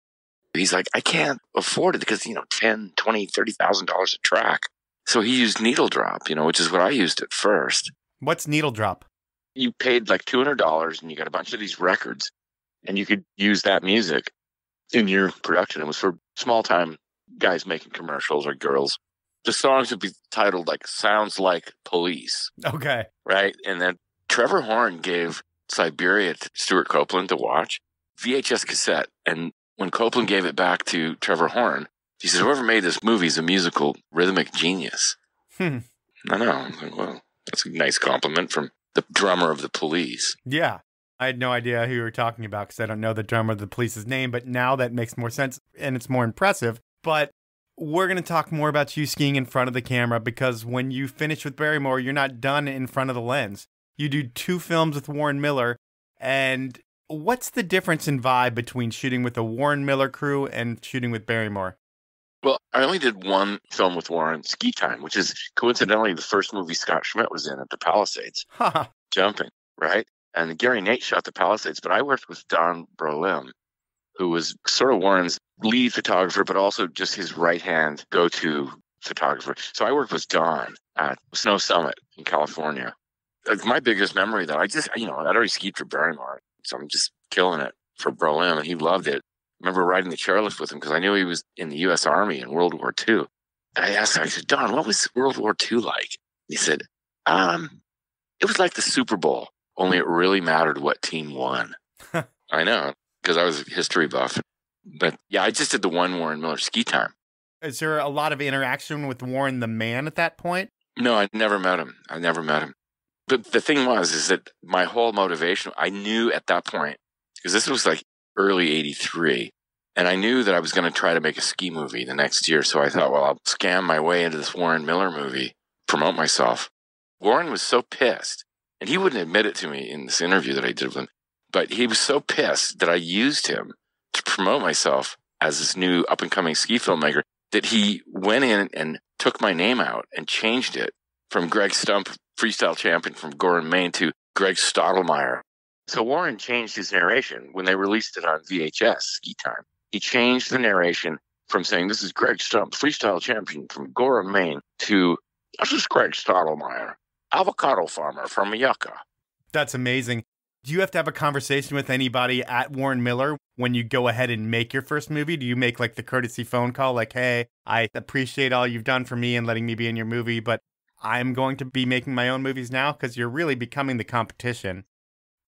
he's like, I can't afford it because, $10,000, $20,000, $30,000 a track. So he used needle drop, which is what I used at first. What's needle drop? You paid like $200 and you got a bunch of these records and you could use that music in your production. It was for small time guys making commercials or girls. The songs would be titled like Sounds Like Police. Okay. Right. And then Trevor Horn gave Siberia to Stuart Copeland to watch, VHS cassette. And when Copeland gave it back to Trevor Horn, he said, whoever made this movie is a musical rhythmic genius. I know. I was like, well, that's a nice compliment from the drummer of the Police. Yeah. I had no idea who you were talking about because I don't know the drummer of the Police's name, but now that makes more sense and it's more impressive. But we're going to talk more about you skiing in front of the camera because when you finish with Barrymore, you're not done in front of the lens. You do 2 films with Warren Miller. And what's the difference in vibe between shooting with the Warren Miller crew and shooting with Barrymore? Well, I only did one film with Warren, Ski Time, which is coincidentally the first movie Scott Schmidt was in at the Palisades, jumping, right? And Gary Nate shot the Palisades, but I worked with Don Brolin, who was sort of Warren's lead photographer, but also just his right-hand go-to photographer. So I worked with Don at Snow Summit in California. Like my biggest memory that I'd already skied for Barrymore, so I'm just killing it for Brolin, and he loved it. I remember riding the chairlift with him because I knew he was in the U.S. Army in World War II. And I asked him, I said, Don, what was World War II like? He said, it was like the Super Bowl, only it really mattered what team won. I know, because I was a history buff. But yeah, I just did the one Warren Miller Ski Time. Is there a lot of interaction with Warren the man at that point? No, I never met him. But the thing is that my whole motivation, I knew at that point, because this was like early 83, and I knew that I was going to try to make a ski movie the next year. So I thought, well, I'll scam my way into this Warren Miller movie, promote myself. Warren was so pissed, and he wouldn't admit it to me in this interview that I did with him, but he was so pissed that I used him to promote myself as this new up-and-coming ski filmmaker that he went in and took my name out and changed it from Greg Stump, freestyle champion from Gorham, Maine, to Greg Stottlemyre. So Warren changed his narration when they released it on VHS, Ski Time. He changed the narration from saying, this is Greg Stump, freestyle champion from Gorham, Maine, to, this is Greg Stottlemyre, avocado farmer from Yucca. That's amazing. Do you have to have a conversation with anybody at Warren Miller when you go ahead and make your first movie? Do you make like the courtesy phone call like, hey, I appreciate all you've done for me and letting me be in your movie, but I'm going to be making my own movies now? Because you're really becoming the competition.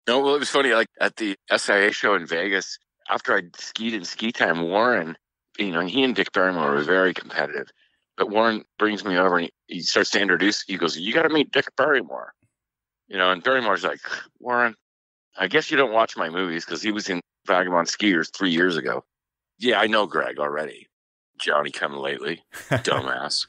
No, well, it was funny. Like at the SIA show in Vegas, after I skied in Ski Time, Warren, he and Dick Barrymore were very competitive. But Warren brings me over and he starts to introduce, he goes, you got to meet Dick Barrymore. And Barrymore's like, Warren, I guess you don't watch my movies because he was in Vagabond Skiers 3 years ago. Yeah, I know Greg already. Johnny come lately. Dumbass.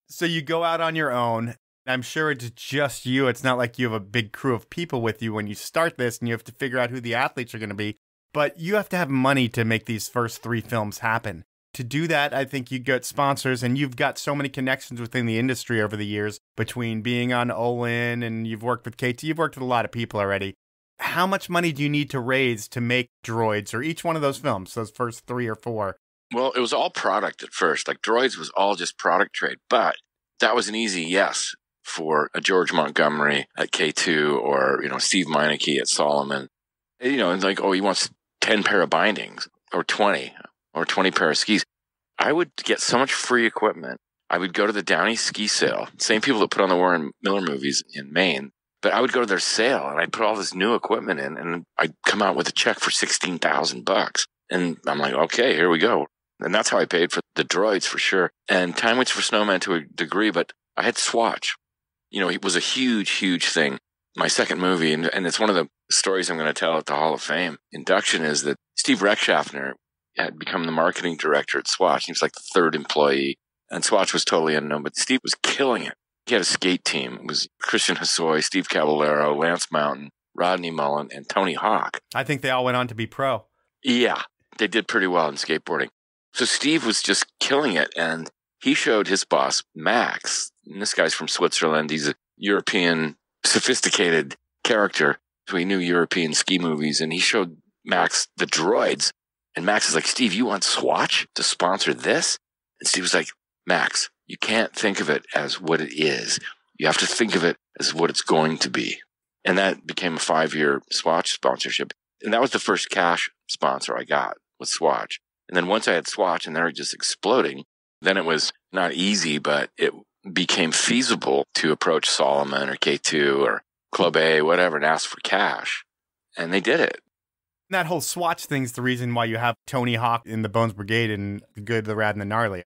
So you go out on your own. I'm sure it's just you. It's not like you have a big crew of people with you when you start this and you have to figure out who the athletes are going to be. But you have to have money to make these first 3 films happen. To do that, I think you get sponsors, and you've got so many connections within the industry over the years between being on Olin and you've worked with KT. You've worked with a lot of people already. How much money do you need to raise to make Droids or each one of those films, those first 3 or 4? Well, it was all product at first. Like Droids was all just product trade, but that was an easy yes for a George Montgomery at K2 or, Steve Meineke at Solomon. And like, oh, he wants 10 pair of bindings or 20 pair of skis. I would get so much free equipment. I would go to the Downey ski sale, same people that put on the Warren Miller movies in Maine, but I would go to their sale and I'd put all this new equipment in and I'd come out with a check for $16,000. And I'm like, okay, here we go. And that's how I paid for the Droids for sure. And Time Waits for Snowman to a degree, but I had Swatch. It was a huge, huge thing. My second movie, and it's one of the stories I'm going to tell at the Hall of Fame induction, is that Steve Rechtschaffner had become the marketing director at Swatch. He was like the 3rd employee, and Swatch was totally unknown, but Steve was killing it. He had a skate team. It was Christian Hosoi, Steve Caballero, Lance Mountain, Rodney Mullen, and Tony Hawk. I think they all went on to be pro. Yeah, they did pretty well in skateboarding. So Steve was just killing it, and he showed his boss, Max, and this guy's from Switzerland. He's a European, sophisticated character, so he knew European ski movies, and he showed Max the Droids. And Max is like, Steve, you want Swatch to sponsor this? And Steve was like, Max, you can't think of it as what it is. You have to think of it as what it's going to be. And that became a 5-year Swatch sponsorship. And that was the first cash sponsor I got, was Swatch. And then once I had Swatch and they were just exploding, then it was not easy, but it became feasible to approach Solomon or K2 or Club A, whatever, and ask for cash. And they did it. That whole Swatch thing's the reason why you have Tony Hawk in the Bones Brigade and The Good, the Rad, and the Gnarly.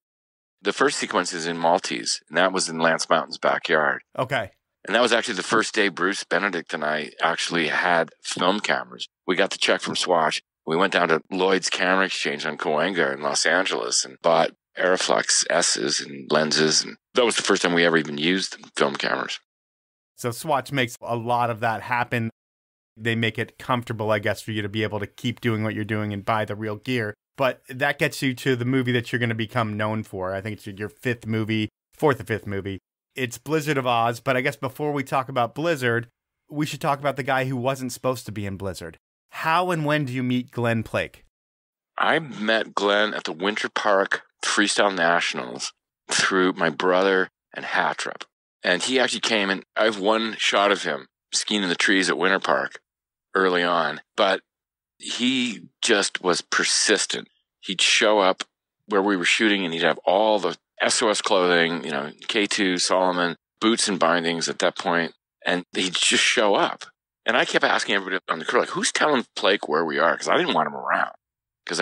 The first sequence is in Maltese, and that was in Lance Mountain's backyard. Okay. And that was actually the first day Bruce Benedict and I actually had film cameras. We got the check from Swatch. We went down to Lloyd's Camera Exchange on Cahuenga in Los Angeles and bought Aeroflex S's and lenses. And that was the first time we ever even used film cameras. So Swatch makes a lot of that happen. They make it comfortable, I guess, for you to be able to keep doing what you're doing and buy the real gear. But that gets you to the movie that you're going to become known for. I think it's your 4th or 5th movie. It's Blizzard of Ahhs. But I guess before we talk about Blizzard, we should talk about the guy who wasn't supposed to be in Blizzard. How and when do you meet Glen Plake? I met Glen at the Winter Park Freestyle Nationals through my brother and Hattrip. And he actually came, and I have one shot of him skiing in the trees at Winter Park early on. But he just was persistent. He'd show up where we were shooting, and he'd have all the SOS clothing, K2, Solomon, boots and bindings at that point, and he'd just show up. And I kept asking everybody on the crew, like, who's telling Plake where we are? Because I didn't want him around. Because,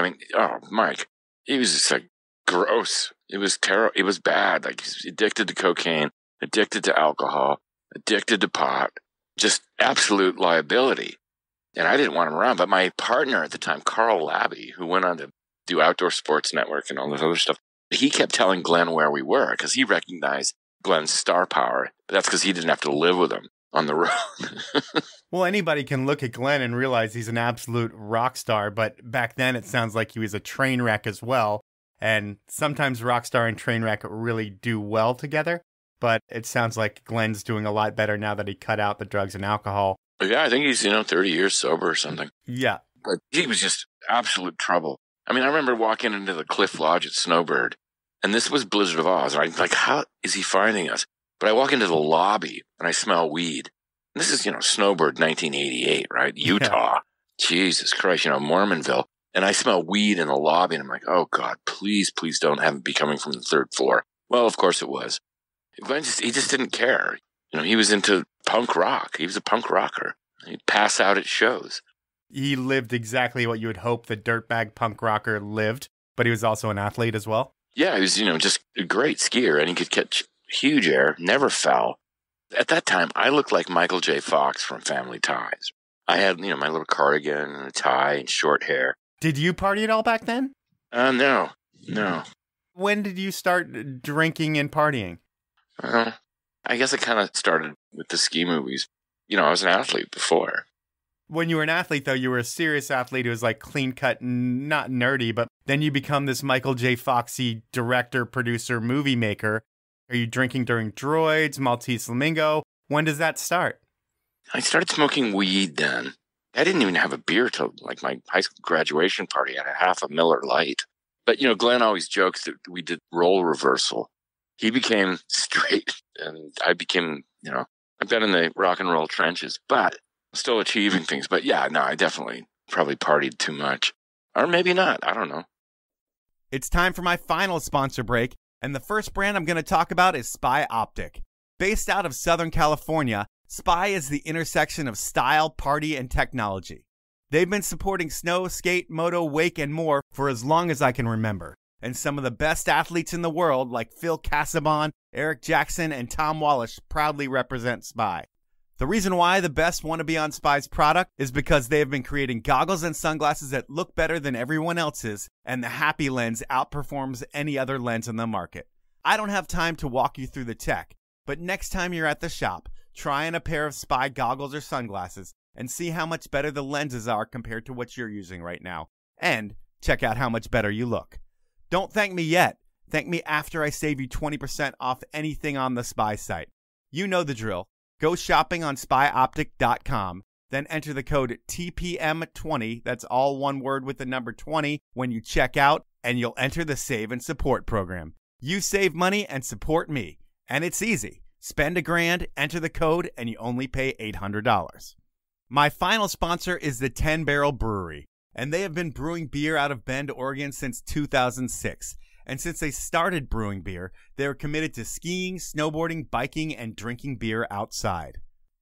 Mike, he was just like gross. It was terrible. It was bad. Like, he's addicted to cocaine, addicted to alcohol, addicted to pot, just absolute liability. And I didn't want him around. But my partner at the time, Carl Labby, who went on to do Outdoor Sports Network and all this other stuff, he kept telling Glen where we were because he recognized Glen's star power. But that's because he didn't have to live with him on the road. Well, anybody can look at Glen and realize he's an absolute rock star. But back then, it sounds like he was a train wreck as well. And sometimes rock star and train wreck really do well together. But it sounds like Glen's doing a lot better now that he cut out the drugs and alcohol. Yeah, I think he's, 30 years sober or something. Yeah. But he was just absolute trouble. I remember walking into the Cliff Lodge at Snowboard, and this was Blizzard of Ahhs. And I'm like, how is he finding us? But I walk into the lobby, and I smell weed. And this is, Snowboard 1988, right? Utah. Yeah. Jesus Christ, Mormonville. And I smell weed in the lobby, and I'm like, oh, God, please, please don't have it be coming from the 3rd floor. Well, of course it was. Glen he just didn't care. He was into punk rock. He was a punk rocker. He'd pass out at shows. He lived exactly what you would hope the dirtbag punk rocker lived, but he was also an athlete as well. Yeah, he was, just a great skier, and he could catch huge air, never fell. At that time, I looked like Michael J. Fox from Family Ties. I had, my little cardigan and a tie and short hair. Did you party at all back then? No. When did you start drinking and partying? I guess it kind of started with the ski movies. I was an athlete before. When you were an athlete, though, you were a serious athlete who was like clean cut, not nerdy, but then you become this Michael J. Foxy director, producer, movie maker. Are you drinking during Droids, Maltese Flamingo? When does that start? I started smoking weed then. I didn't even have a beer till like my high school graduation party. I had a half a Miller Lite. But, Glen always jokes that we did role reversal. He became straight and I became, I've been in the rock and roll trenches, but still achieving things. But yeah, no, I definitely probably partied too much. Or maybe not. I don't know. It's time for my final sponsor break. And the first brand I'm going to talk about is Spy Optic. Based out of Southern California, Spy is the intersection of style, party, and technology. They've been supporting snow, skate, moto, wake, and more for as long as I can remember. And some of the best athletes in the world, like Phil Casaubon, Eric Jackson, and Tom Wallish, proudly represent Spy. The reason why the best want to be on Spy's product is because they have been creating goggles and sunglasses that look better than everyone else's, and the Happy Lens outperforms any other lens in the market. I don't have time to walk you through the tech, but next time you're at the shop, try on a pair of Spy goggles or sunglasses and see how much better the lenses are compared to what you're using right now. And check out how much better you look. Don't thank me yet. Thank me after I save you 20% off anything on the Spy site. You know the drill. Go shopping on spyoptic.com, then enter the code TPM20, that's all one word with the number 20, when you check out, and you'll enter the Save and Support program. You save money and support me. And it's easy. Spend $1,000, enter the code, and you only pay $800. My final sponsor is the 10 Barrel Brewery, and they have been brewing beer out of Bend, Oregon since 2006. And since they started brewing beer, they are committed to skiing, snowboarding, biking, and drinking beer outside.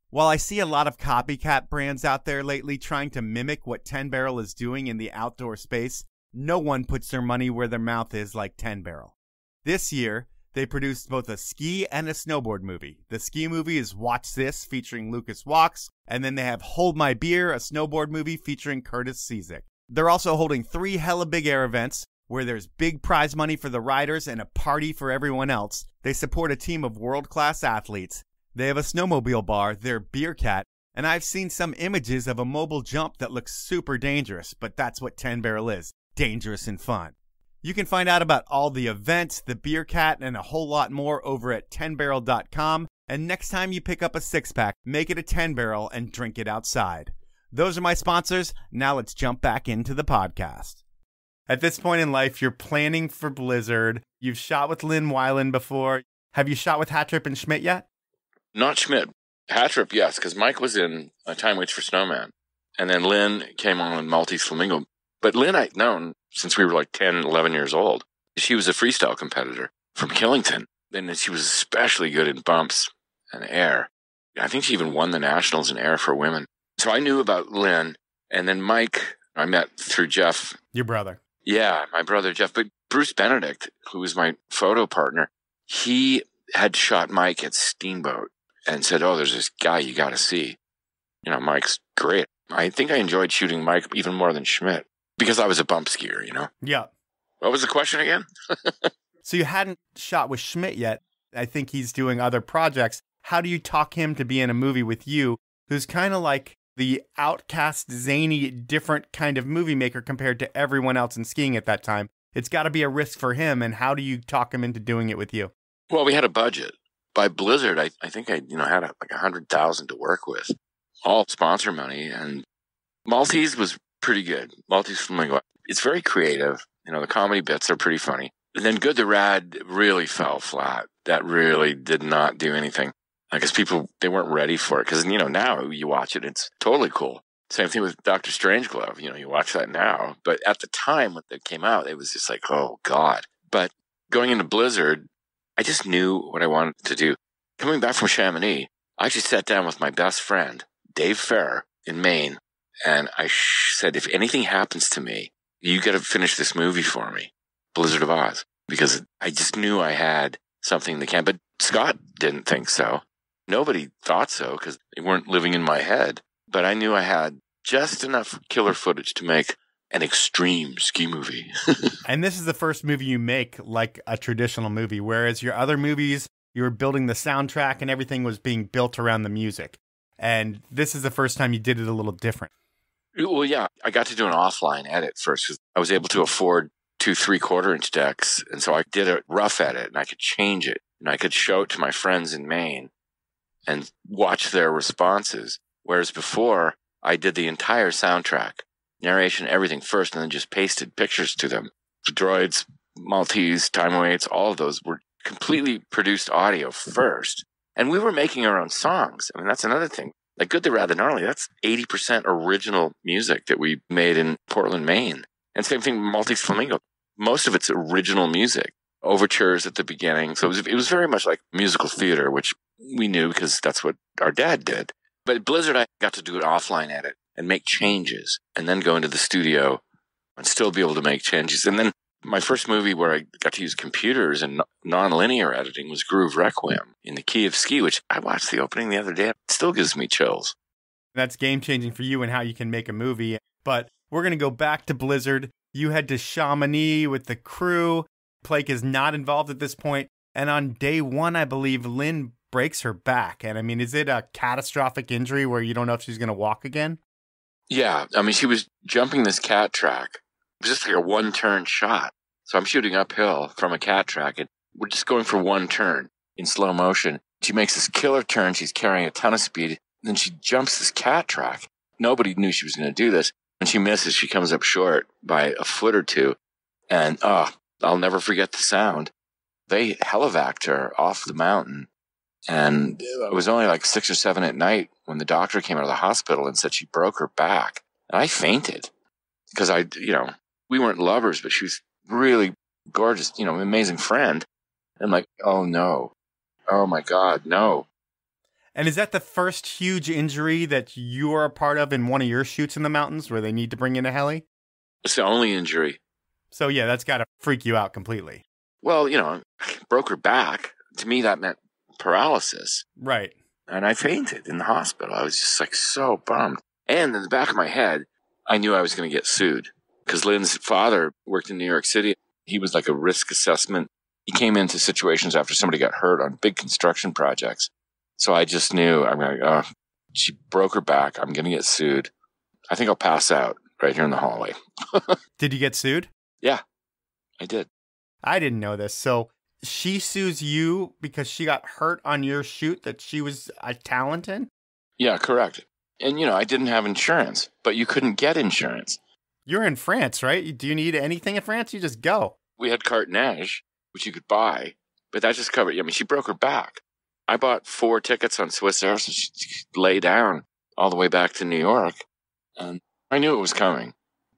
While I see a lot of copycat brands out there lately trying to mimic what 10 Barrel is doing in the outdoor space, no one puts their money where their mouth is like 10 Barrel. This year, they produced both a ski and a snowboard movie. The ski movie is Watch This, featuring Lucas Walks, and then they have Hold My Beer, a snowboard movie featuring Curtis Cizik. They're also holding 3 Hella Big Air events, where there's big prize money for the riders and a party for everyone else. They support a team of world-class athletes. They have a snowmobile bar, their Beer Cat, and I've seen some images of a mobile jump that looks super dangerous, but that's what 10 Barrel is, dangerous and fun. You can find out about all the events, the Beer Cat, and a whole lot more over at 10barrel.com, and next time you pick up a 6-pack, make it a 10 Barrel and drink it outside. Those are my sponsors. Now let's jump back into the podcast. At this point in life, you're planning for Blizzard. You've shot with Lynn Weiland before. Have you shot with Hattrip and Schmidt yet? Not Schmidt. Hattrip, yes, because Mike was in Time Waits for Snowman. And then Lynn came on in Maltese Flamingo. But Lynn I'd known since we were like 10, 11 years old. She was a freestyle competitor from Killington. And she was especially good in bumps and air. I think she even won the nationals in air for women. So I knew about Lynn. And then Mike, I met through Jeff. Your brother. Yeah, my brother Jeff. But Bruce Benedict, who was my photo partner, he had shot Mike at Steamboat and said, oh, there's this guy you got to see. Mike's great. I think I enjoyed shooting Mike even more than Schmidt because I was a bump skier, Yeah. What was the question again? So you hadn't shot with Schmidt yet. I think he's doing other projects. How do you talk him to be in a movie with you, who's kind of like the outcast, zany, different kind of movie maker compared to everyone else in skiing at that time? It's got to be a risk for him, and how do you talk him into doing it with you? Well, we had a budget. By Blizzard, I think I had like $100,000 to work with, all sponsor money, and Maltese was pretty good. Maltese Flamingo. It's very creative. The comedy bits are pretty funny. And then Good to Rad really fell flat. That really did not do anything. Because people, they weren't ready for it. Because, now you watch it, it's totally cool. Same thing with Dr. Strangelove. You watch that now. But at the time when it came out, it was just like, oh, God. But going into Blizzard, I just knew what I wanted to do. Coming back from Chamonix, I actually sat down with my best friend, Dave Fair, in Maine. And I said, if anything happens to me, you got to finish this movie for me, Blizzard of Ahhs. Because I just knew I had something that can. But Scott didn't think so. Nobody thought so because they weren't living in my head. But I knew I had just enough killer footage to make an extreme ski movie. And this is the first movie you make like a traditional movie, whereas your other movies You were building the soundtrack and everything was being built around the music. And this is the first time you did it a little different. Well, yeah, I got to do an offline edit first because I was able to afford 2 3/4-inch decks. And so I did a rough edit and I could change it and I could show it to my friends in Maine and watch their responses. Whereas before, I did the entire soundtrack, narration, everything first, and then just pasted pictures to them. The droids, Maltese, time waits, all of those were completely produced audio first. And we were making our own songs. I mean, that's another thing. Like Good, the Rad, the Gnarly, that's 80% original music that we made in Portland, Maine. And same thing with Maltese Flamingo. Most of it's original music. Overtures at the beginning. So it was very much like musical theater, which we knew because that's what our dad did. But at Blizzard, I got to do an offline edit and make changes and then go into the studio and still be able to make changes. And then my first movie where I got to use computers and non-linear editing was Groove Requiem in the Key of Ski, which I watched the opening the other day. It still gives me chills. That's game-changing for you and how you can make a movie. But we're going to go back to Blizzard. You head to Chamonix with the crew. Plake is not involved at this point. And on day one, I believe, Lynn breaks her back. And I mean, is it a catastrophic injury where you don't know if she's going to walk again? Yeah. I mean, she was jumping this cat track. It was just like a one-turn shot. So I'm shooting uphill from a cat track, and we're just going for one turn in slow motion. She makes this killer turn. She's carrying a ton of speed. And then she jumps this cat track. Nobody knew she was going to do this. When she misses, she comes up short by a foot or two. And, I'll never forget the sound. They helivac'd her off the mountain. And it was only like 6 or 7 at night when the doctor came out of the hospital and said she broke her back. And I fainted because we weren't lovers, but she was really gorgeous, amazing friend. And I'm like, oh no. Oh my God, no. And is that the first huge injury that you are a part of in one of your shoots in the mountains where they need to bring in a heli? It's the only injury. So yeah, that's got to freak you out completely. Well, I broke her back. To me, that meant paralysis. Right. And I fainted in the hospital. I was just like so bummed. And in the back of my head, I knew I was going to get sued because Lynn's father worked in New York City. He was like a risk assessment. He came into situations after somebody got hurt on big construction projects. So I just knew, I'm like, she broke her back. I'm going to get sued. I think I'll pass out right here in the hallway. Did you get sued? Yeah, I did. I didn't know this. So she sues you because she got hurt on your shoot that she was a talent in? Yeah, correct. And, I didn't have insurance, but you couldn't get insurance. You're in France, right? Do you need anything in France? You just go. We had cartonnage, which you could buy, but that just covered. She broke her back. I bought 4 tickets on Swiss Air, so she lay down all the way back to New York, and I knew it was coming.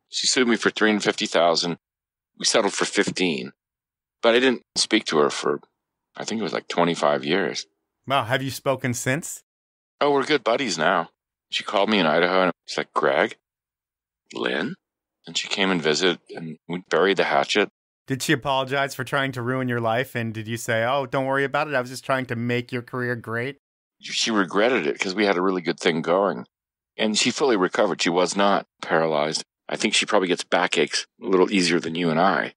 She sued me for $350,000. We settled for 15, but I didn't speak to her for, I think it was like 25 years. Wow, have you spoken since? Oh, we're good buddies now. She called me in Idaho, and she's like, Greg, Lynn, and she came and visited, and we buried the hatchet. Did she apologize for trying to ruin your life? And did you say, oh, don't worry about it, I was just trying to make your career great? She regretted it because we had a really good thing going. And she fully recovered. She was not paralyzed. I think she probably gets backaches a little easier than you and I.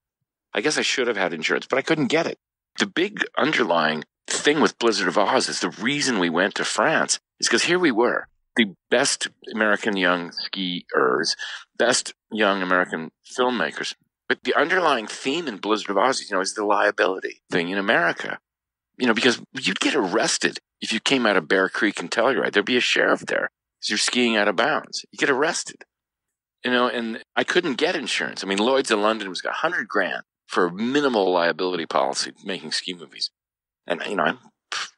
I guess I should have had insurance, but I couldn't get it. The big underlying thing with Blizzard of Ahhs is the reason we went to France is because here we were, the best American young skiers, best young American filmmakers. But the underlying theme in Blizzard of Ahhs, is the liability thing in America. Because you'd get arrested if you came out of Bear Creek and Telluride. There'd be a sheriff there because you're skiing out of bounds. You get arrested. And I couldn't get insurance. I mean, Lloyd's in London was got $100,000 for a minimal liability policy making ski movies. And, I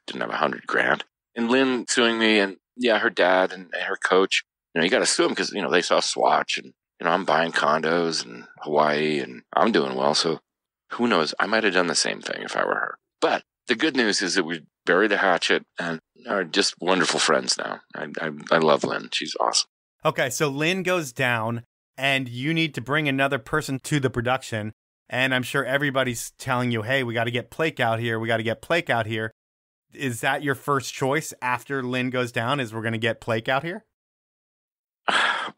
didn't have $100,000. And Lynn suing me and, her dad and her coach, you got to sue them because, they saw Swatch and, I'm buying condos in Hawaii and I'm doing well. So who knows? I might have done the same thing if I were her. But the good news is that we buried the hatchet and are just wonderful friends now. I love Lynn. She's awesome. Okay, so Lynn goes down and you need to bring another person to the production. And I'm sure everybody's telling you, hey, we got to get Plake out here. We got to get Plake out here. Is that your first choice after Lynn goes down, is we're going to get Plake out here?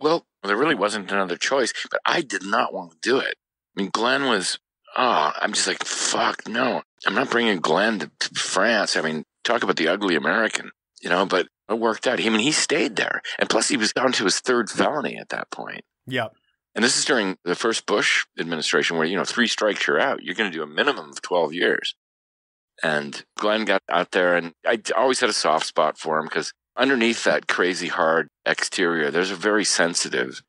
Well, there really wasn't another choice, but I did not want to do it. I mean, Glen was, I'm just like, fuck, no. I'm not bringing Glen to France. I mean, talk about the ugly American, but it worked out. He stayed there. And plus he was down to his third felony at that point. Yep. And this is during the first Bush administration where, 3 strikes, you're out. You're going to do a minimum of 12 years. And Glen got out there, and I always had a soft spot for him because underneath that crazy hard exterior, there's a very sensitive,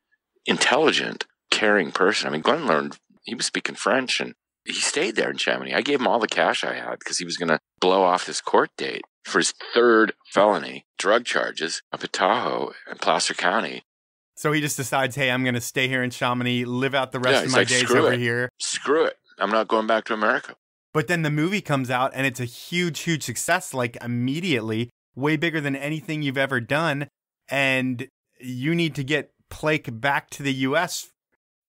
intelligent, caring person. I mean, Glen learned, he was speaking French, and he stayed there in Chamonix. I gave him all the cash I had because he was going to blow off this court date for his third felony, drug charges up at Tahoe and Placer County. So he just decides, hey, I'm going to stay here in Chamonix, live out the rest of my days over here. Screw it. I'm not going back to America. But then the movie comes out and it's a huge, huge success, like immediately, way bigger than anything you've ever done. And you need to get Plake back to the U.S.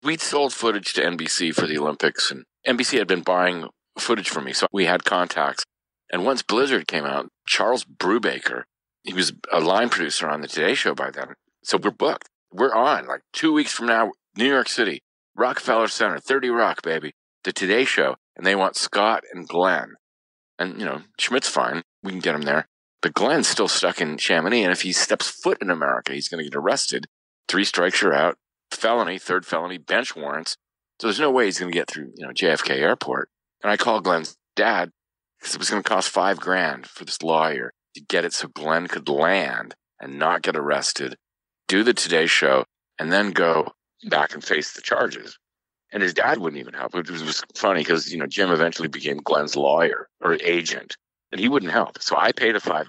We'd sold footage to NBC for the Olympics, and NBC had been buying footage from me, so we had contacts. And once Blizzard came out, Charles Brubaker, he was a line producer on the Today Show by then. So we're booked. We're on, like 2 weeks from now, New York City, Rockefeller Center, 30 Rock, baby, the Today Show. And they want Scott and Glen. And, Schmidt's fine. We can get him there. But Glen's still stuck in Chamonix, and if he steps foot in America, he's going to get arrested. 3 strikes, you're out. Felony, third felony, bench warrants. So there's no way he's going to get through, JFK Airport. And I called Glen's dad because it was going to cost $5,000 for this lawyer to get it so Glen could land and not get arrested, do the Today Show, and then go back and face the charges. And his dad wouldn't even help. It was funny because, Jim eventually became Glen's lawyer or agent, and he wouldn't help. So I paid a $5,000,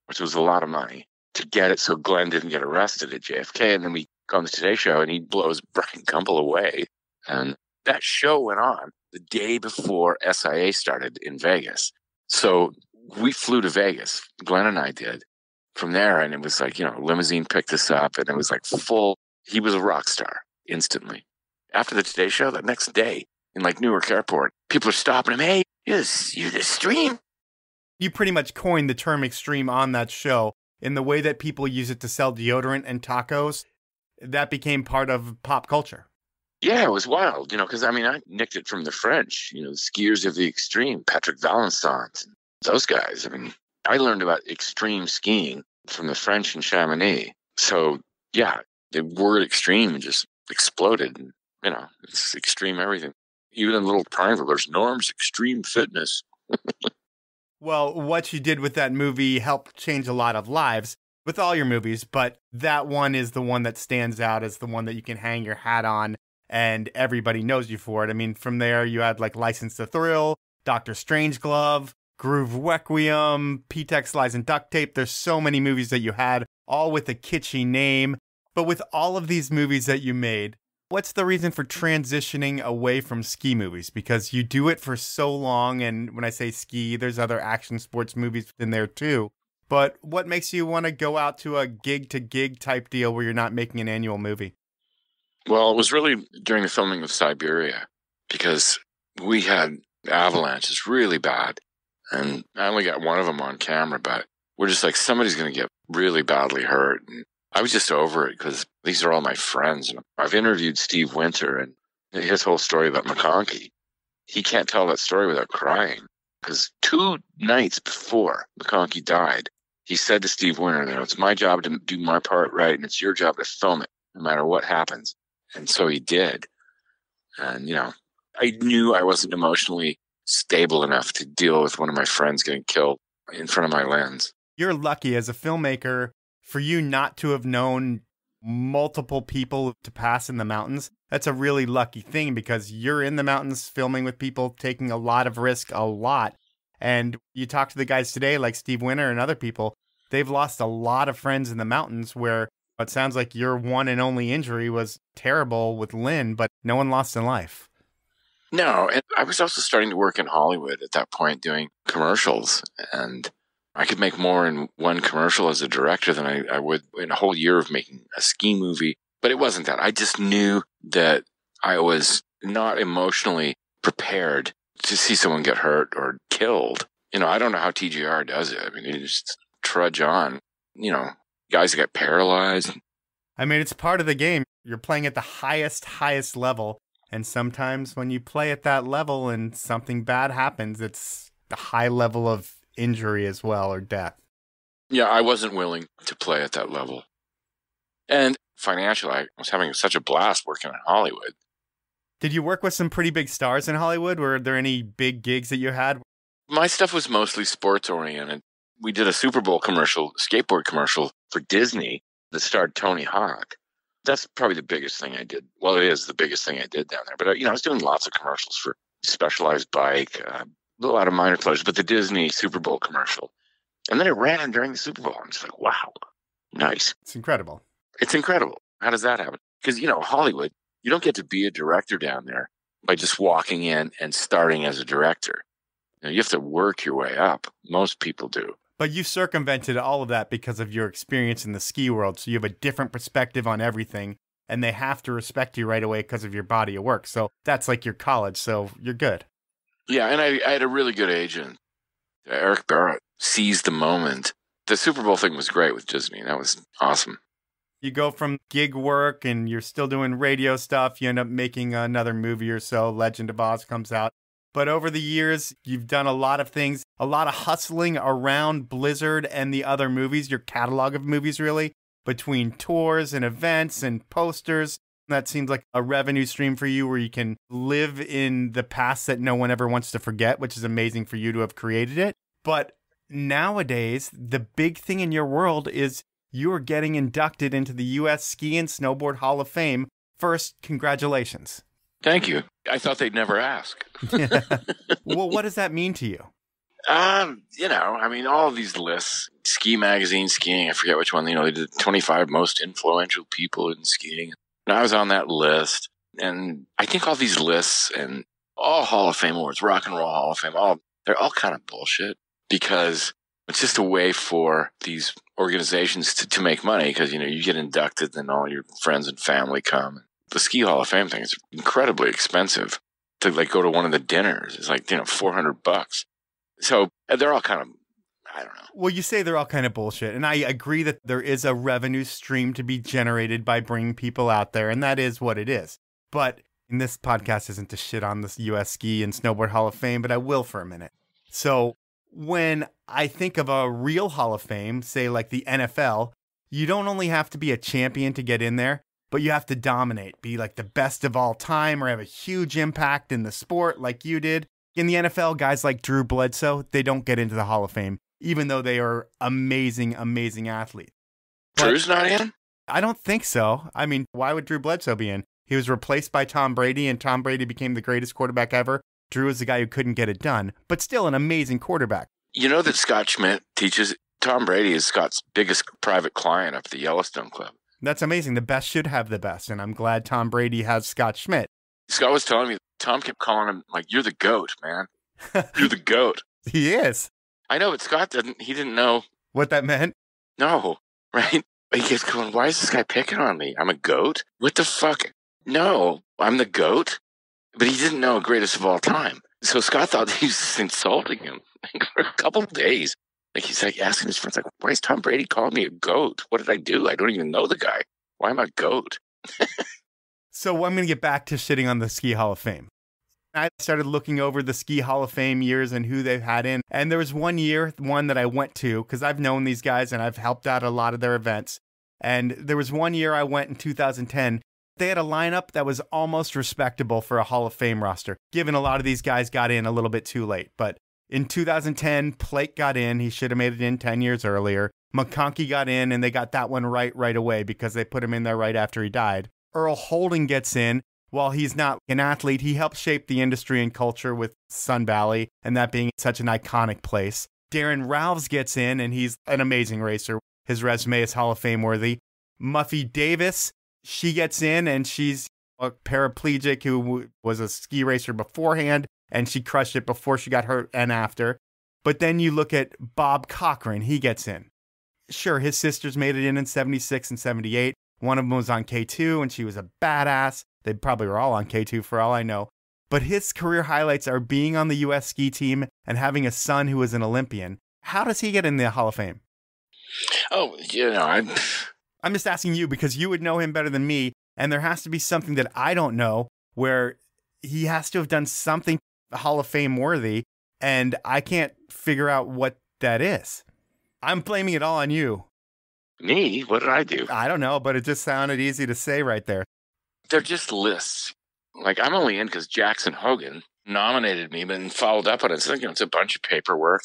which was a lot of money, to get it so Glen didn't get arrested at JFK. And then we go on the Today Show, and he blows Brian Gumbel away. And that show went on the day before SIA started in Vegas. So we flew to Vegas, Glen and I did, from there. And it was like, limousine picked us up, and it was like full. He was a rock star instantly. After the Today Show, the next day in like Newark Airport, people are stopping him. Hey, you're the Extreme. You pretty much coined the term extreme on that show in the way that people use it to sell deodorant and tacos. That became part of pop culture. Yeah, it was wild, because I nicked it from the French, the skiers of the extreme, Patrick Valenstant, those guys. I learned about extreme skiing from the French in Chamonix. So, yeah, the word extreme just exploded. And, it's extreme everything. Even in Little Triangle, there's Norm's Extreme Fitness. Well, what you did with that movie helped change a lot of lives with all your movies, but that one is the one that stands out as the one that you can hang your hat on and everybody knows you for it. From there, you had like License to Thrill, Dr. Strangeglove, Groove Requiem, P-Tex Lies and Duct Tape. There's so many movies that you had, all with a kitschy name. But with all of these movies that you made, what's the reason for transitioning away from ski movies? Because you do it for so long, and when I say ski, there's other action sports movies in there too. But what makes you want to go out to a gig-to-gig type deal where you're not making an annual movie? Well, it was really during the filming of Siberia, because we had avalanches really bad. And I only got one of them on camera, but we're just like, somebody's going to get really badly hurt. And I was just over it because these are all my friends. And I've interviewed Steve Winter, and his whole story about McConkie. He can't tell that story without crying, because 2 nights before McConkie died, he said to Steve Winter, it's my job to do my part right, and it's your job to film it, no matter what happens. And so he did. And, I knew I wasn't emotionally stable enough to deal with one of my friends getting killed in front of my lens. You're lucky as a filmmaker for you not to have known multiple people to pass in the mountains. That's a really lucky thing, because you're in the mountains filming with people, taking a lot of risk, a lot. And you talk to the guys today, like Steve Winter and other people, they've lost a lot of friends in the mountains, where it sounds like your one and only injury was terrible with Lynn, but no one lost in life. No, and I was also starting to work in Hollywood at that point doing commercials, and I could make more in one commercial as a director than I would in a whole year of making a ski movie. But it wasn't that. I just knew that I was not emotionally prepared to see someone get hurt or killed. I don't know how TGR does it. You just trudge on. Guys that get paralyzed. It's part of the game. You're playing at the highest level. And sometimes when you play at that level and something bad happens, it's a high level of injury as well, or death. Yeah, I wasn't willing to play at that level. And financially, I was having such a blast working in Hollywood. Did you work with some pretty big stars in Hollywood? Were there any big gigs that you had? My stuff was mostly sports oriented. We did a Super Bowl commercial, skateboard commercial for Disney that starred Tony Hawk. That's probably the biggest thing I did. Well, it is the biggest thing I did down there. But, I was doing lots of commercials for Specialized Bike, a lot of minor players, but the Disney Super Bowl commercial. And then it ran during the Super Bowl. I'm just like, wow, nice. It's incredible. It's incredible. How does that happen? Because, Hollywood, you don't get to be a director down there by just walking in and starting as a director. You have to work your way up. Most people do. But you circumvented all of that because of your experience in the ski world. So you have a different perspective on everything, and they have to respect you right away because of your body of work. So that's like your college. So you're good. Yeah, and I had a really good agent. Eric Barrett seized the moment. The Super Bowl thing was great with Disney. That was awesome. You go from gig work and you're still doing radio stuff. You end up making another movie or so. Legend of Ahhs comes out. But over the years, you've done a lot of things, a lot of hustling around Blizzard and the other movies, your catalog of movies, really, between tours and events and posters. That seems like a revenue stream for you where you can live in the past that no one ever wants to forget, which is amazing for you to have created it. But nowadays, the big thing in your world is you are getting inducted into the U.S. Ski and Snowboard Hall of Fame. First, congratulations. Thank you. I thought they'd never ask. Well, what does that mean to you? All of these lists, Ski Magazine, skiing, I forget which one, they did 25 most influential people in skiing. And I was on that list. And I think all these lists and all Hall of Fame awards, Rock and Roll Hall of Fame, they're all kind of bullshit because it's just a way for these organizations to make money because, you get inducted and all your friends and family come. The Ski Hall of Fame thing is incredibly expensive to go to one of the dinners. It's like, $400. So they're all kind of, I don't know. Well, you say they're all kind of bullshit. And I agree that there is a revenue stream to be generated by bringing people out there. And that is what it is. But this podcast isn't to shit on the U.S. Ski and Snowboard Hall of Fame, but I will for a minute. So when I think of a real Hall of Fame, say like the NFL, you don't only have to be a champion to get in there, but you have to dominate, be like the best of all time or have a huge impact in the sport like you did. In the NFL, guys like Drew Bledsoe, they don't get into the Hall of Fame, even though they are amazing, amazing athletes. But Drew's not in? I don't think so. I mean, why would Drew Bledsoe be in? He was replaced by Tom Brady, and Tom Brady became the greatest quarterback ever. Drew is the guy who couldn't get it done, but still an amazing quarterback. You know that Scott Schmidt teaches, Tom Brady is Scott's biggest private client up at the Yellowstone Club. That's amazing. The best should have the best, and I'm glad Tom Brady has Scott Schmidt. Scott was telling me, Tom kept calling him, you're the GOAT, man. You're the GOAT. He is. I know, but Scott he didn't know. What that meant? No, right? He kept going, why is this guy picking on me? I'm a GOAT? What the fuck? No, I'm the GOAT? But he didn't know greatest of all time. So Scott thought he was just insulting him for a couple of days. He's asking his friends, why is Tom Brady calling me a GOAT? What did I do? I don't even know the guy. Why am I a GOAT? So I'm going to get back to shitting on the Ski Hall of Fame. I started looking over the Ski Hall of Fame years and who they've had in. And there was one that I went to because I've known these guys and I've helped out a lot of their events. And there was one year I went in 2010. They had a lineup that was almost respectable for a Hall of Fame roster, given a lot of these guys got in a little bit too late. But in 2010, Plake got in. He should have made it in 10 years earlier. McConkey got in, and they got that one right away because they put him in there right after he died. Earl Holding gets in. While he's not an athlete, he helped shape the industry and culture with Sun Valley, and that being such an iconic place. Darren Ralphs gets in, and he's an amazing racer. His resume is Hall of Fame worthy. Muffy Davis, she gets in, and she's a paraplegic who was a ski racer beforehand, and she crushed it before she got hurt and after. But then you look at Bob Cochran, he gets in. Sure, his sisters made it in 76 and 78. One of them was on K2, and she was a badass. They probably were all on K2 for all I know. But his career highlights are being on the U.S. ski team and having a son who is an Olympian. How does he get in the Hall of Fame? Oh, I'm just asking you because you would know him better than me, and there has to be something that I don't know where he has to have done something Hall of Fame worthy, and I can't figure out what that is. I'm blaming it all on you. Me? What did I do? I don't know, but it just sounded easy to say right there. They're just lists. Like, I'm only in because Jackson Hogan nominated me and followed up on it. So, it's a bunch of paperwork.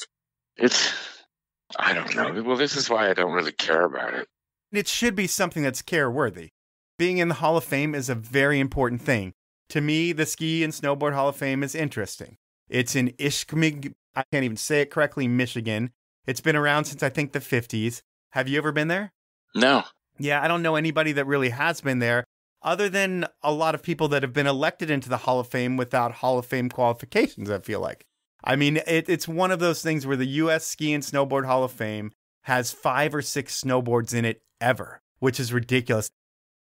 I don't know. Well, this is why I don't really care about it. It should be something that's care-worthy. Being in the Hall of Fame is a very important thing. To me, the Ski and Snowboard Hall of Fame is interesting. It's in Ishpeming, I can't even say it correctly, Michigan. It's been around since, I think, the 50s. Have you ever been there? No. Yeah, I don't know anybody that really has been there, other than a lot of people that have been elected into the Hall of Fame without Hall of Fame qualifications, I feel like. I mean, it's one of those things where the U.S. Ski and Snowboard Hall of Fame has 5 or 6 snowboards in it ever, which is ridiculous.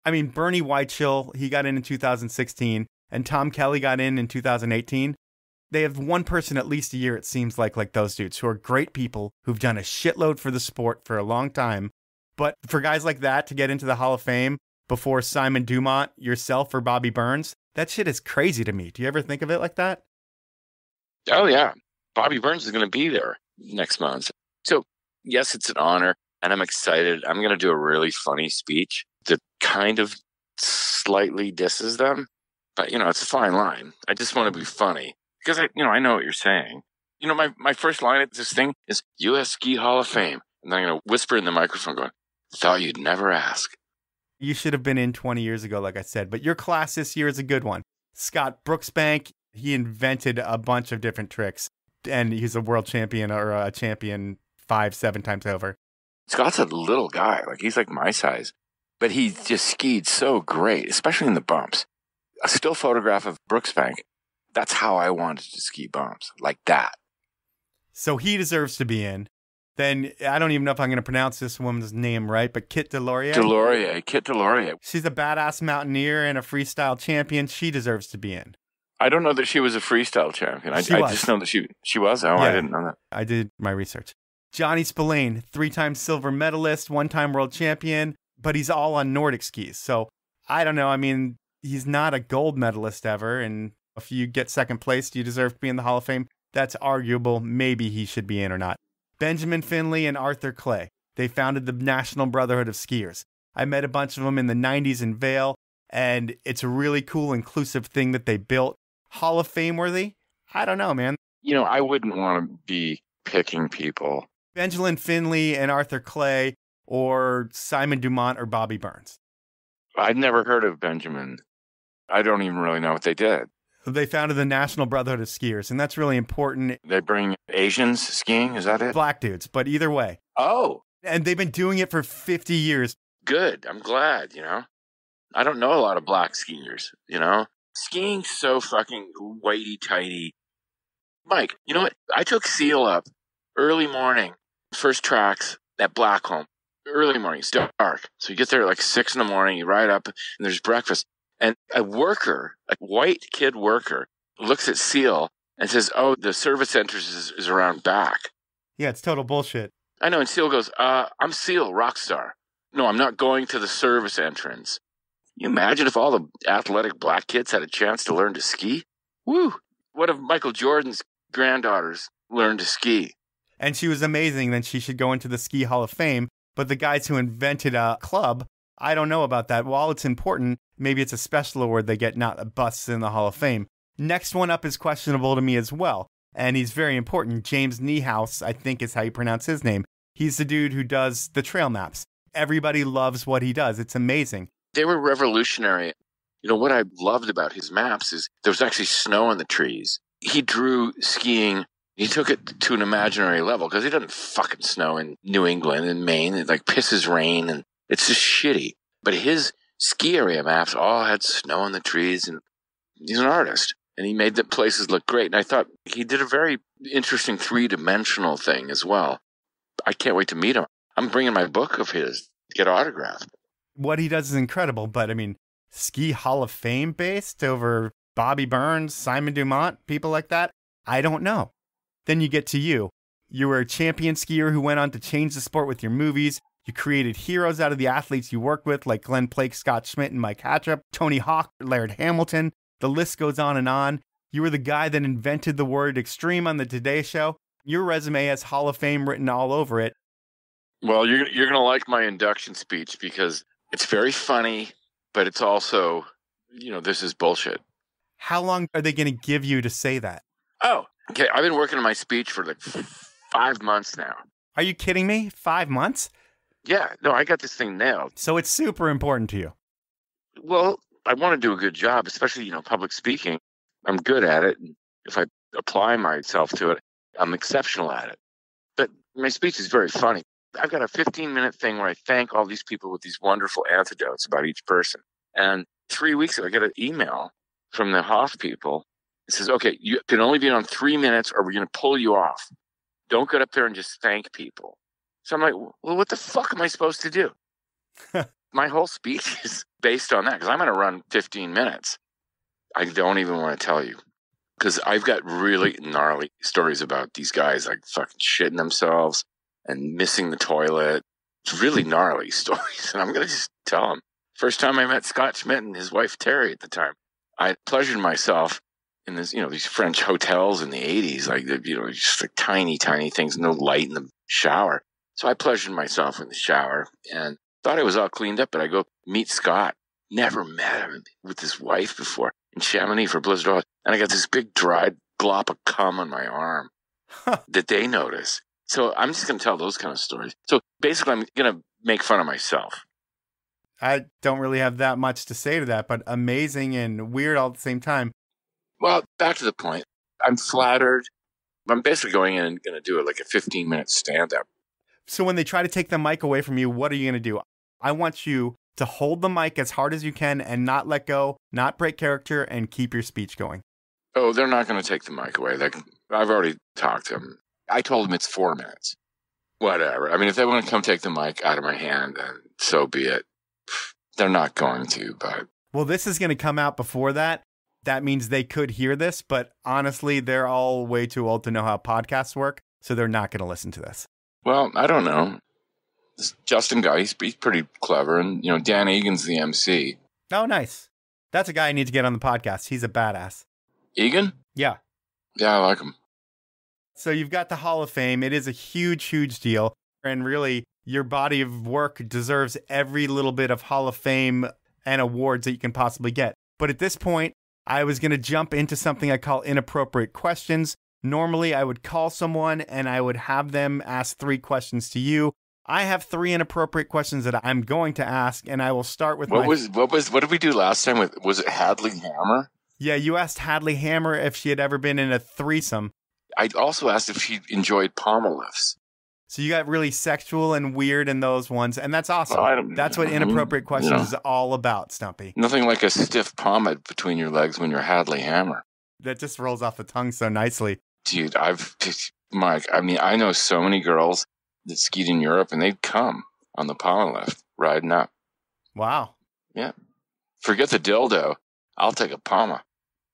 I mean, Bernie Whiteshill, he got in 2016, and Tom Kelly got in 2018. They have one person at least a year, it seems like those dudes, who are great people, who've done a shitload for the sport for a long time. But for guys like that to get into the Hall of Fame before Simon Dumont, yourself, or Bobby Burns, that shit is crazy to me. Do you ever think of it like that? Oh, yeah. Bobby Burns is going to be there next month. So, yes, it's an honor, and I'm excited. I'm going to do a really funny speech that kind of slightly disses them. But, it's a fine line. I just want to be funny because, I know what you're saying. My first line at this thing is U.S. Ski Hall of Fame. And then I'm going to whisper in the microphone going, thought you'd never ask. You should have been in 20 years ago, like I said. But your class this year is a good one. Scott Brooksbank, he invented a bunch of different tricks. And he's a world champion or a champion 5-7 times over. Scott's a little guy. He's like my size. But he just skied so great, especially in the bumps. A still photograph of Brooksbank. That's how I wanted to ski bumps, like that. So he deserves to be in. Then, I don't even know if I'm going to pronounce this woman's name right, but Kit Delorier. Kit Delorier. She's a badass mountaineer and a freestyle champion. She deserves to be in. I don't know that she was a freestyle champion. I just know that she was. Oh, yeah. I didn't know that. I did my research. Johnny Spillane, 3-time silver medalist, 1-time world champion, but he's all on Nordic skis. So, I don't know. I mean, he's not a gold medalist ever, and if you get second place, do you deserve to be in the Hall of Fame? That's arguable. Maybe he should be in or not. Benjamin Finley and Arthur Clay. They founded the National Brotherhood of Skiers. I met a bunch of them in the 90s in Vail, and it's a really cool, inclusive thing that they built. Hall of Fame worthy? I don't know, man. I wouldn't want to be picking people. Benjamin Finley and Arthur Clay, or Simon Dumont or Bobby Burns. I'd never heard of Benjamin. I don't even really know what they did. They founded the National Brotherhood of Skiers, and that's really important. They bring Asians skiing, is that it? Black dudes, but either way. Oh. And they've been doing it for 50 years. Good. I'm glad, I don't know a lot of black skiers, Skiing's so fucking whitey-tighty. Mike, you know what? I took Seal up early morning, first tracks at Blackcomb. Early morning, it's dark. So you get there at 6 in the morning, you ride up, and there's breakfast. And a white kid worker, looks at Seal and says, oh, the service entrance is around back. Yeah, it's total bullshit. I know. And Seal goes, I'm Seal, rock star. No, I'm not going to the service entrance. Can you imagine if all the athletic black kids had a chance to learn to ski? Woo! What if Michael Jordan's granddaughters learned to ski? And she was amazing. Then she should go into the Ski Hall of Fame. But the guys who invented a club, I don't know about that. While it's important, maybe it's a special award they get, not a bust in the Hall of Fame. Next one up is questionable to me as well. And he's very important. James Niehaus, I think is how you pronounce his name. He's the dude who does the trail maps. Everybody loves what he does. It's amazing. They were revolutionary. What I loved about his maps is there was actually snow on the trees. He drew skiing. He took it to an imaginary level because it doesn't fucking snow in New England and Maine. It pisses rain and it's just shitty. But his ski area maps all had snow on the trees, and he's an artist. And he made the places look great. And I thought he did a very interesting 3-dimensional thing as well. I can't wait to meet him. I'm bringing my book of his to get autographed. What he does is incredible, but I mean, Ski Hall of Fame based over Bobby Burns, Simon Dumont, people like that? I don't know. Then you get to you. You were a champion skier who went on to change the sport with your movies. You created heroes out of the athletes you worked with, like Glen, Plake, Scott Schmidt, and Mike Hatchup, Tony Hawk, Laird Hamilton. The list goes on and on. You were the guy that invented the word extreme on the Today Show. Your resume has Hall of Fame written all over it. Well, you're going to like my induction speech because it's very funny, but it's also, this is bullshit. How long are they going to give you to say that? Oh, okay. I've been working on my speech for like 5 months now. Are you kidding me? 5 months? Yeah. No, I got this thing nailed. So it's super important to you. Well, I want to do a good job, especially, public speaking. I'm good at it. And if I apply myself to it, I'm exceptional at it. But my speech is very funny. I've got a 15-minute thing where I thank all these people with these wonderful anecdotes about each person. And 3 weeks ago, I got an email from the Ahhs people. It says, okay, you can only be on 3 minutes or we're going to pull you off. Don't get up there and just thank people. So I'm like, well, what the fuck am I supposed to do? My whole speech is based on that because I'm going to run 15 minutes. I don't even want to tell you because I've got really gnarly stories about these guys like fucking shitting themselves and missing the toilet. It's really gnarly stories. And I'm going to just tell them. First time I met Scott Schmidt and his wife Terry at the time, I pleasured myself in this, these French hotels in the 80s, like, just like tiny, tiny things, no light in the shower. So I pleasured myself in the shower and thought I was all cleaned up, but I go meet Scott. Never met him with his wife before in Chamonix for Blizzard Oil. And I got this big dried glop of cum on my arm that they notice. So I'm just going to tell those kind of stories. So basically, I'm going to make fun of myself. I don't really have that much to say to that, but amazing and weird all at the same time. Well, back to the point. I'm flattered. I'm basically going in and going to do it like a 15-minute stand-up. So when they try to take the mic away from you, what are you going to do? I want you to hold the mic as hard as you can and not let go, not break character, and keep your speech going. Oh, they're not going to take the mic away. I've already talked to them. I told them it's 4 minutes. Whatever. I mean, if they want to come take the mic out of my hand, then so be it. They're not going to, but... Well, this is going to come out before that. That means they could hear this, but honestly, they're all way too old to know how podcasts work, so they're not going to listen to this. Well, I don't know. This Justin guy, he's pretty clever, and, Dan Egan's the MC. Oh, nice. That's a guy I need to get on the podcast. He's a badass. Egan? Yeah. Yeah, I like him. So you've got the Hall of Fame. It is a huge, huge deal. And really, your body of work deserves every little bit of Hall of Fame and awards that you can possibly get. But at this point, I was going to jump into something I call inappropriate questions. Normally, I would call someone and I would have them ask 3 questions to you. I have 3 inappropriate questions that I'm going to ask, and I will start with what did we do last time? Was it Hadley Hammer? Yeah, you asked Hadley Hammer if she had ever been in a threesome. I also asked if she enjoyed pommel lifts. So you got really sexual and weird in those ones, and that's awesome. Well, that's what inappropriate questions is all about, Stumpy. Nothing like a stiff pomade between your legs when you're Hadley Hammer. That just rolls off the tongue so nicely. Dude, Mike, I know so many girls that skied in Europe, and they'd come on the pommel lift, riding up. Wow. Yeah. Forget the dildo. I'll take a pommel.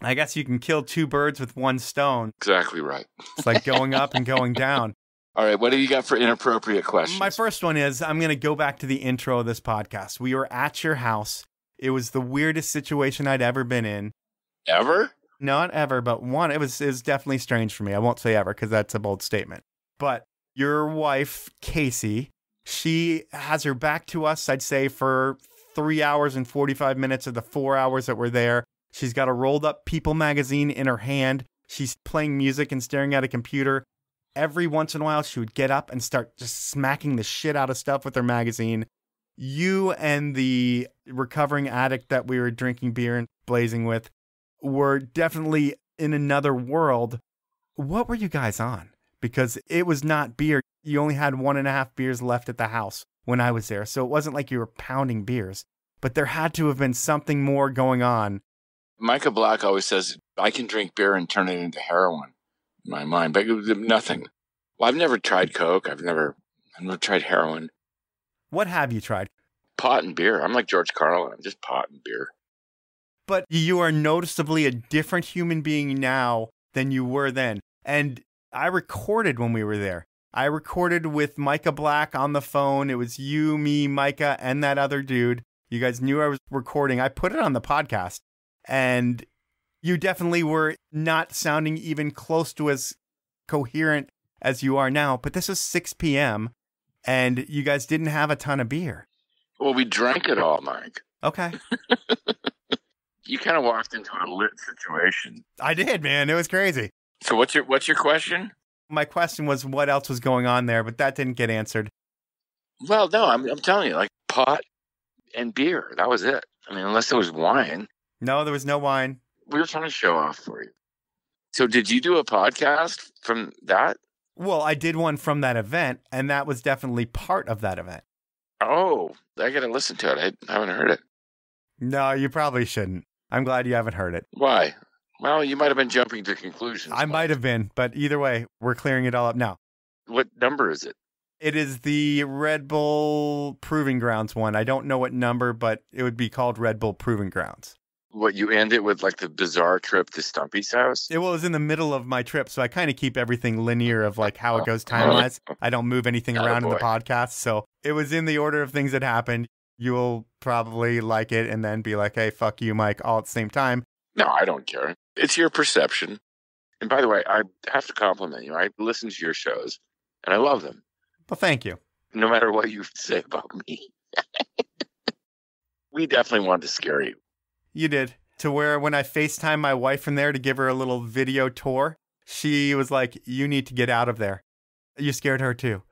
I guess you can kill 2 birds with 1 stone. Exactly right. It's like going up and going down. All right, what do you got for inappropriate questions? My first one is, I'm going to go back to the intro of this podcast. We were at your house. It was the weirdest situation I'd ever been in. Ever? Not ever, but one. It was definitely strange for me. I won't say ever because that's a bold statement. But your wife, Casey, she has her back to us, I'd say, for 3 hours and 45 minutes of the 4 hours that we're there. She's got a rolled up People magazine in her hand. She's playing music and staring at a computer. Every once in a while, she would get up and start just smacking the shit out of stuff with her magazine. You and the recovering addict that we were drinking beer and blazing with were definitely in another world. What were you guys on? Because it was not beer. You only had 1.5 beers left at the house when I was there. So it wasn't like you were pounding beers. But there had to have been something more going on. Micah Black always says, I can drink beer and turn it into heroin. In my mind, but nothing. Well, I've never tried coke. I've never tried heroin. What have you tried? Pot and beer. I'm like George Carlin. I'm just pot and beer. But you are noticeably a different human being now than you were then. And I recorded when we were there. I recorded with Micah Black on the phone. It was you, me, Micah, and that other dude. You guys knew I was recording. I put it on the podcast. And You definitely were not sounding even close to as coherent as you are now, but this was 6 p.m. and you guys didn't have a ton of beer. Well, we drank it all, Mike. Okay. You kind of walked into a lit situation. I did, man. It was crazy. So what's your question? My question was what else was going on there, but that didn't get answered. Well, no, I'm telling you, like pot and beer. That was it. I mean, unless there was wine. No, there was no wine. We were trying to show off for you. So did you do a podcast from that? Well, I did one from that event, and that was definitely part of that event. Oh, I got to listen to it. I haven't heard it. No, you probably shouldn't. I'm glad you haven't heard it. Why? Well, you might have been jumping to conclusions. I might have been, but either way, we're clearing it all up now. What number is it? It is the Red Bull Proving Grounds one. I don't know what number, but it would be called Red Bull Proving Grounds. What, you end it with like the bizarre trip to Stumpy's house? It was in the middle of my trip, so I kind of keep everything linear of like how it goes time-wise. I don't move anything around in the podcast, so it was in the order of things that happened. You'll probably like it and then be like, hey, fuck you, Mike, all at the same time. No, I don't care. It's your perception. And by the way, I have to compliment you. I listen to your shows, and I love them. Well, thank you. No matter what you say about me. We definitely wanted to scare you. You did. To where when I FaceTime my wife from there to give her a little video tour, she was like, you need to get out of there. You scared her too.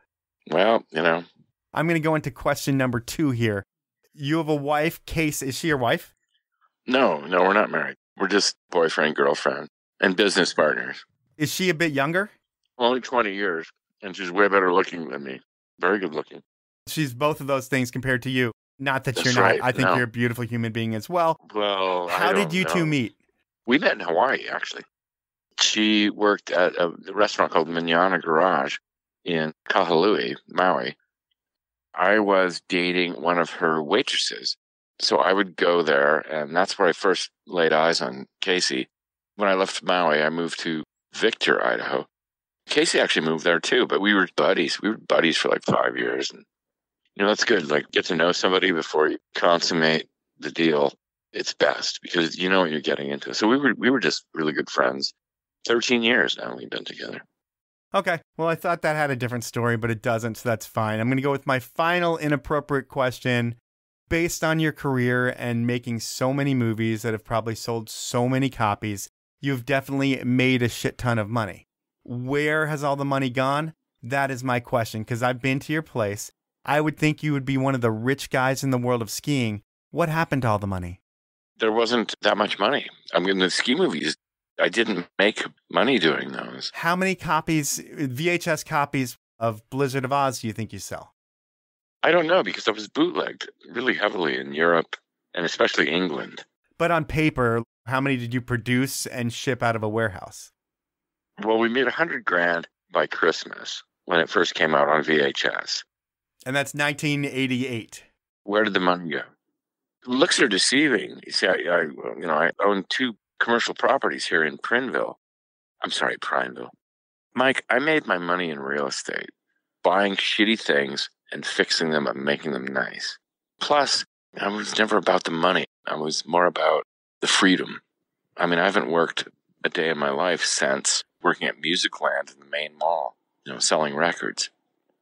Well, you know. I'm going to go into question number 2 here. You have a wife, Case. Is she your wife? No, we're not married. We're just boyfriend, girlfriend, and business partners. Is she a bit younger? Only 20 years, and she's way better looking than me. Very good looking. She's both of those things compared to you. Not that That's you're not. right. I think No. you're a beautiful human being as well. Well, How did you two meet? We met in Hawaii, actually. She worked at a restaurant called Manana Garage in Kahului, Maui. I was dating one of her waitresses. So I would go there, and that's where I first laid eyes on Casey. When I left Maui, I moved to Victor, Idaho. Casey actually moved there too, but we were buddies. We were buddies for like 5 years. And, you know, that's good. Like, get to know somebody before you consummate the deal. It's best because you know what you're getting into. So we were just really good friends. 13 years now we've been together. Okay. Well, I thought that had a different story, but it doesn't, so that's fine. I'm going to go with my final inappropriate question. Based on your career and making so many movies that have probably sold so many copies, you've definitely made a shit ton of money. Where has all the money gone? That is my question, because I've been to your place. I would think you would be one of the rich guys in the world of skiing. What happened to all the money? There wasn't that much money. I mean, the ski movies, I didn't make money doing those. How many copies, VHS copies of Blizzard of Ahhs do you think you sell? I don't know, because I was bootlegged really heavily in Europe and especially England. But on paper, how many did you produce and ship out of a warehouse? Well, we made $100,000 by Christmas when it first came out on VHS. And that's 1988. Where did the money go? Looks are deceiving. You see, I own 2 commercial properties here in Prineville. I'm sorry, Prineville. Mike, I made my money in real estate, buying shitty things and fixing them and making them nice. Plus, I was never about the money. I was more about the freedom. I mean, I haven't worked a day in my life since working at Musicland in the Maine Mall, selling records.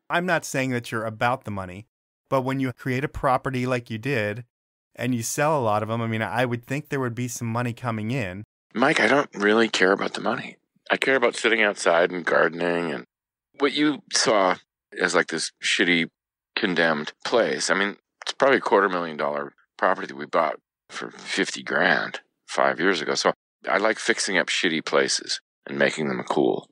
I'm not saying that you're about the money, but when you create a property like you did and you sell a lot of them, I mean, I would think there would be some money coming in. Mike, I don't really care about the money. I care about sitting outside and gardening, and what you saw as like this shitty condemned place. I mean, it's probably a $250,000 property that we bought for $50,000 5 years ago. So I like fixing up shitty places and making them cool.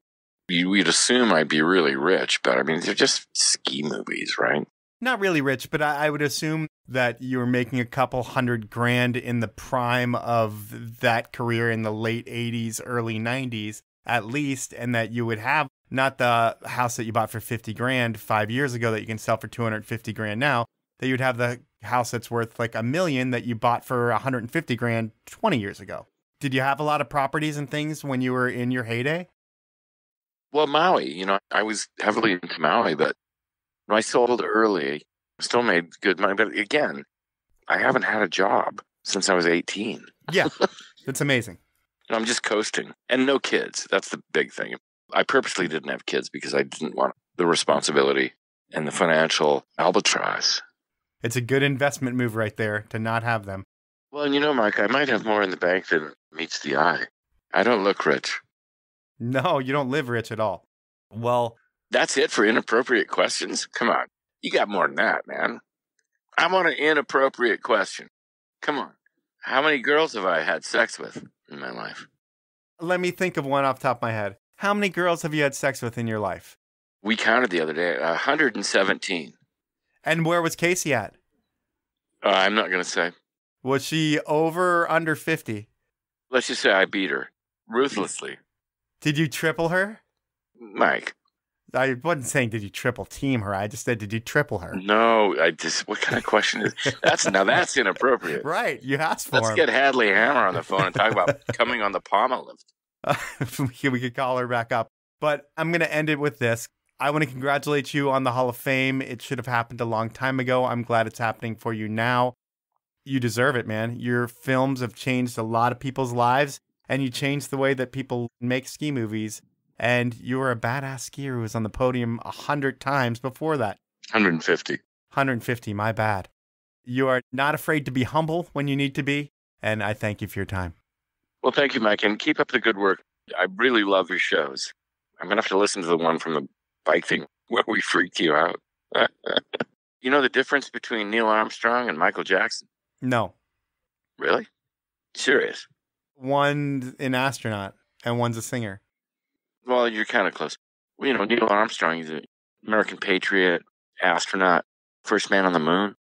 You'd assume I'd be really rich, but I mean, they're just ski movies, right? Not really rich, but I would assume that you were making a couple $100,000 in the prime of that career in the late 80s, early 90s, at least, and that you would have not the house that you bought for $50,000 5 years ago that you can sell for $250,000 now, that you'd have the house that's worth like $1 million that you bought for $150,000 20 years ago. Did you have a lot of properties and things when you were in your heyday? Well, Maui, I was heavily into Maui, but when I sold early, I still made good money. But again, I haven't had a job since I was 18. Yeah, that's amazing. I'm just coasting. And no kids. That's the big thing. I purposely didn't have kids because I didn't want the responsibility and the financial albatross. It's a good investment move right there to not have them. Well, and you know, Mike, I might have more in the bank than meets the eye. I don't look rich. No, you don't live rich at all. Well, that's it for inappropriate questions? Come on. You got more than that, man. I want an inappropriate question. Come on. How many girls have I had sex with in my life? Let me think of one off the top of my head. How many girls have you had sex with in your life? We counted the other day, 117. And where was Casey at? I'm not going to say. Was she over or under 50? Let's just say I beat her. Ruthlessly. Did you triple her? Mike. I wasn't saying did you triple team her. I just said did you triple her? No, what kind of question is that's inappropriate. Right, you asked for Let's get Hadley Hammer on the phone and talk about coming on the Palma lift. We could call her back up. But I'm going to end it with this. I want to congratulate you on the Hall of Fame. It should have happened a long time ago. I'm glad it's happening for you now. You deserve it, man. Your films have changed a lot of people's lives, and you changed the way that people make ski movies. And you were a badass skier who was on the podium 100 times before that. 150. 150, my bad. You are not afraid to be humble when you need to be, and I thank you for your time. Well, thank you, Mike, and keep up the good work. I really love your shows. I'm going to have to listen to the one from the bike thing where we freaked you out. You know the difference between Neil Armstrong and Michael Jackson? No. Really? Serious? One's an astronaut, and one's a singer. Well, you're kind of close. Well, you know, Neil Armstrong, he's an American patriot, astronaut, first man on the moon.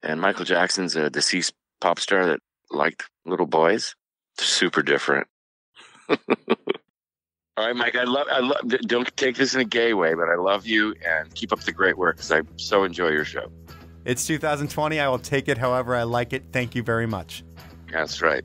And Michael Jackson's a deceased pop star that liked little boys. Super different. All right, Mike, I love, don't take this in a gay way, but I love you and keep up the great work because I so enjoy your show. It's 2020. I will take it however I like it. Thank you very much. That's right.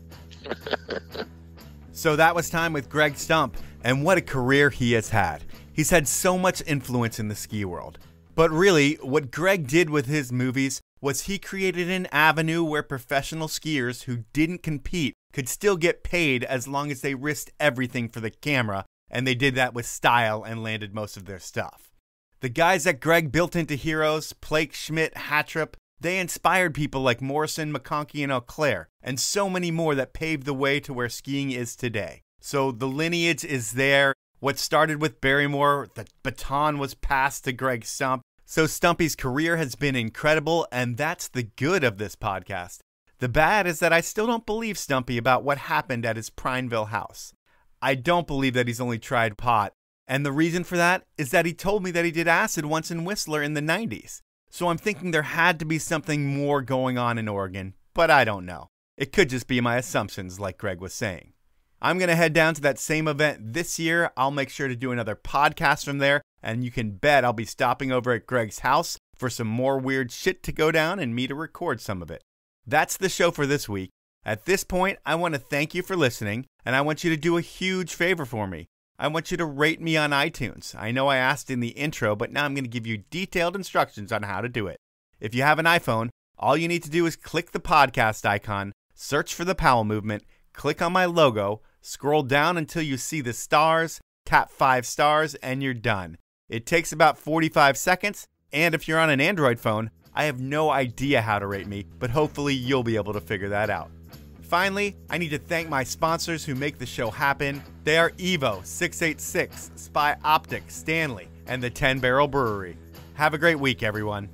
So that was time with Greg Stump, and what a career he has had. He's had so much influence in the ski world. But really, what Greg did with his movies was he created an avenue where professional skiers who didn't compete could still get paid as long as they risked everything for the camera, and they did that with style and landed most of their stuff. The guys that Greg built into heroes, Plake, Schmidt, Hattrip, they inspired people like Morrison, McConkey, and Auclair, and so many more that paved the way to where skiing is today. So the lineage is there. What started with Barrymore, the baton was passed to Greg Stump. So Stumpy's career has been incredible, and that's the good of this podcast. The bad is that I still don't believe Stumpy about what happened at his Prineville house. I don't believe that he's only tried pot, and the reason for that is that he told me that he did acid once in Whistler in the 90s. So I'm thinking there had to be something more going on in Oregon, but I don't know. It could just be my assumptions, like Greg was saying. I'm going to head down to that same event this year. I'll make sure to do another podcast from there, and you can bet I'll be stopping over at Greg's house for some more weird shit to go down and me to record some of it. That's the show for this week. At this point, I want to thank you for listening, and I want you to do a huge favor for me. I want you to rate me on iTunes. I know I asked in the intro, but now I'm going to give you detailed instructions on how to do it. If you have an iPhone, all you need to do is click the podcast icon, search for the Powell Movement, click on my logo, scroll down until you see the stars, tap 5 stars, and you're done. It takes about 45 seconds, and if you're on an Android phone, I have no idea how to rate me, but hopefully you'll be able to figure that out. Finally, I need to thank my sponsors who make the show happen. They are Evo, 686, Spy Optic, Stanley, and the 10 Barrel Brewery. Have a great week, everyone.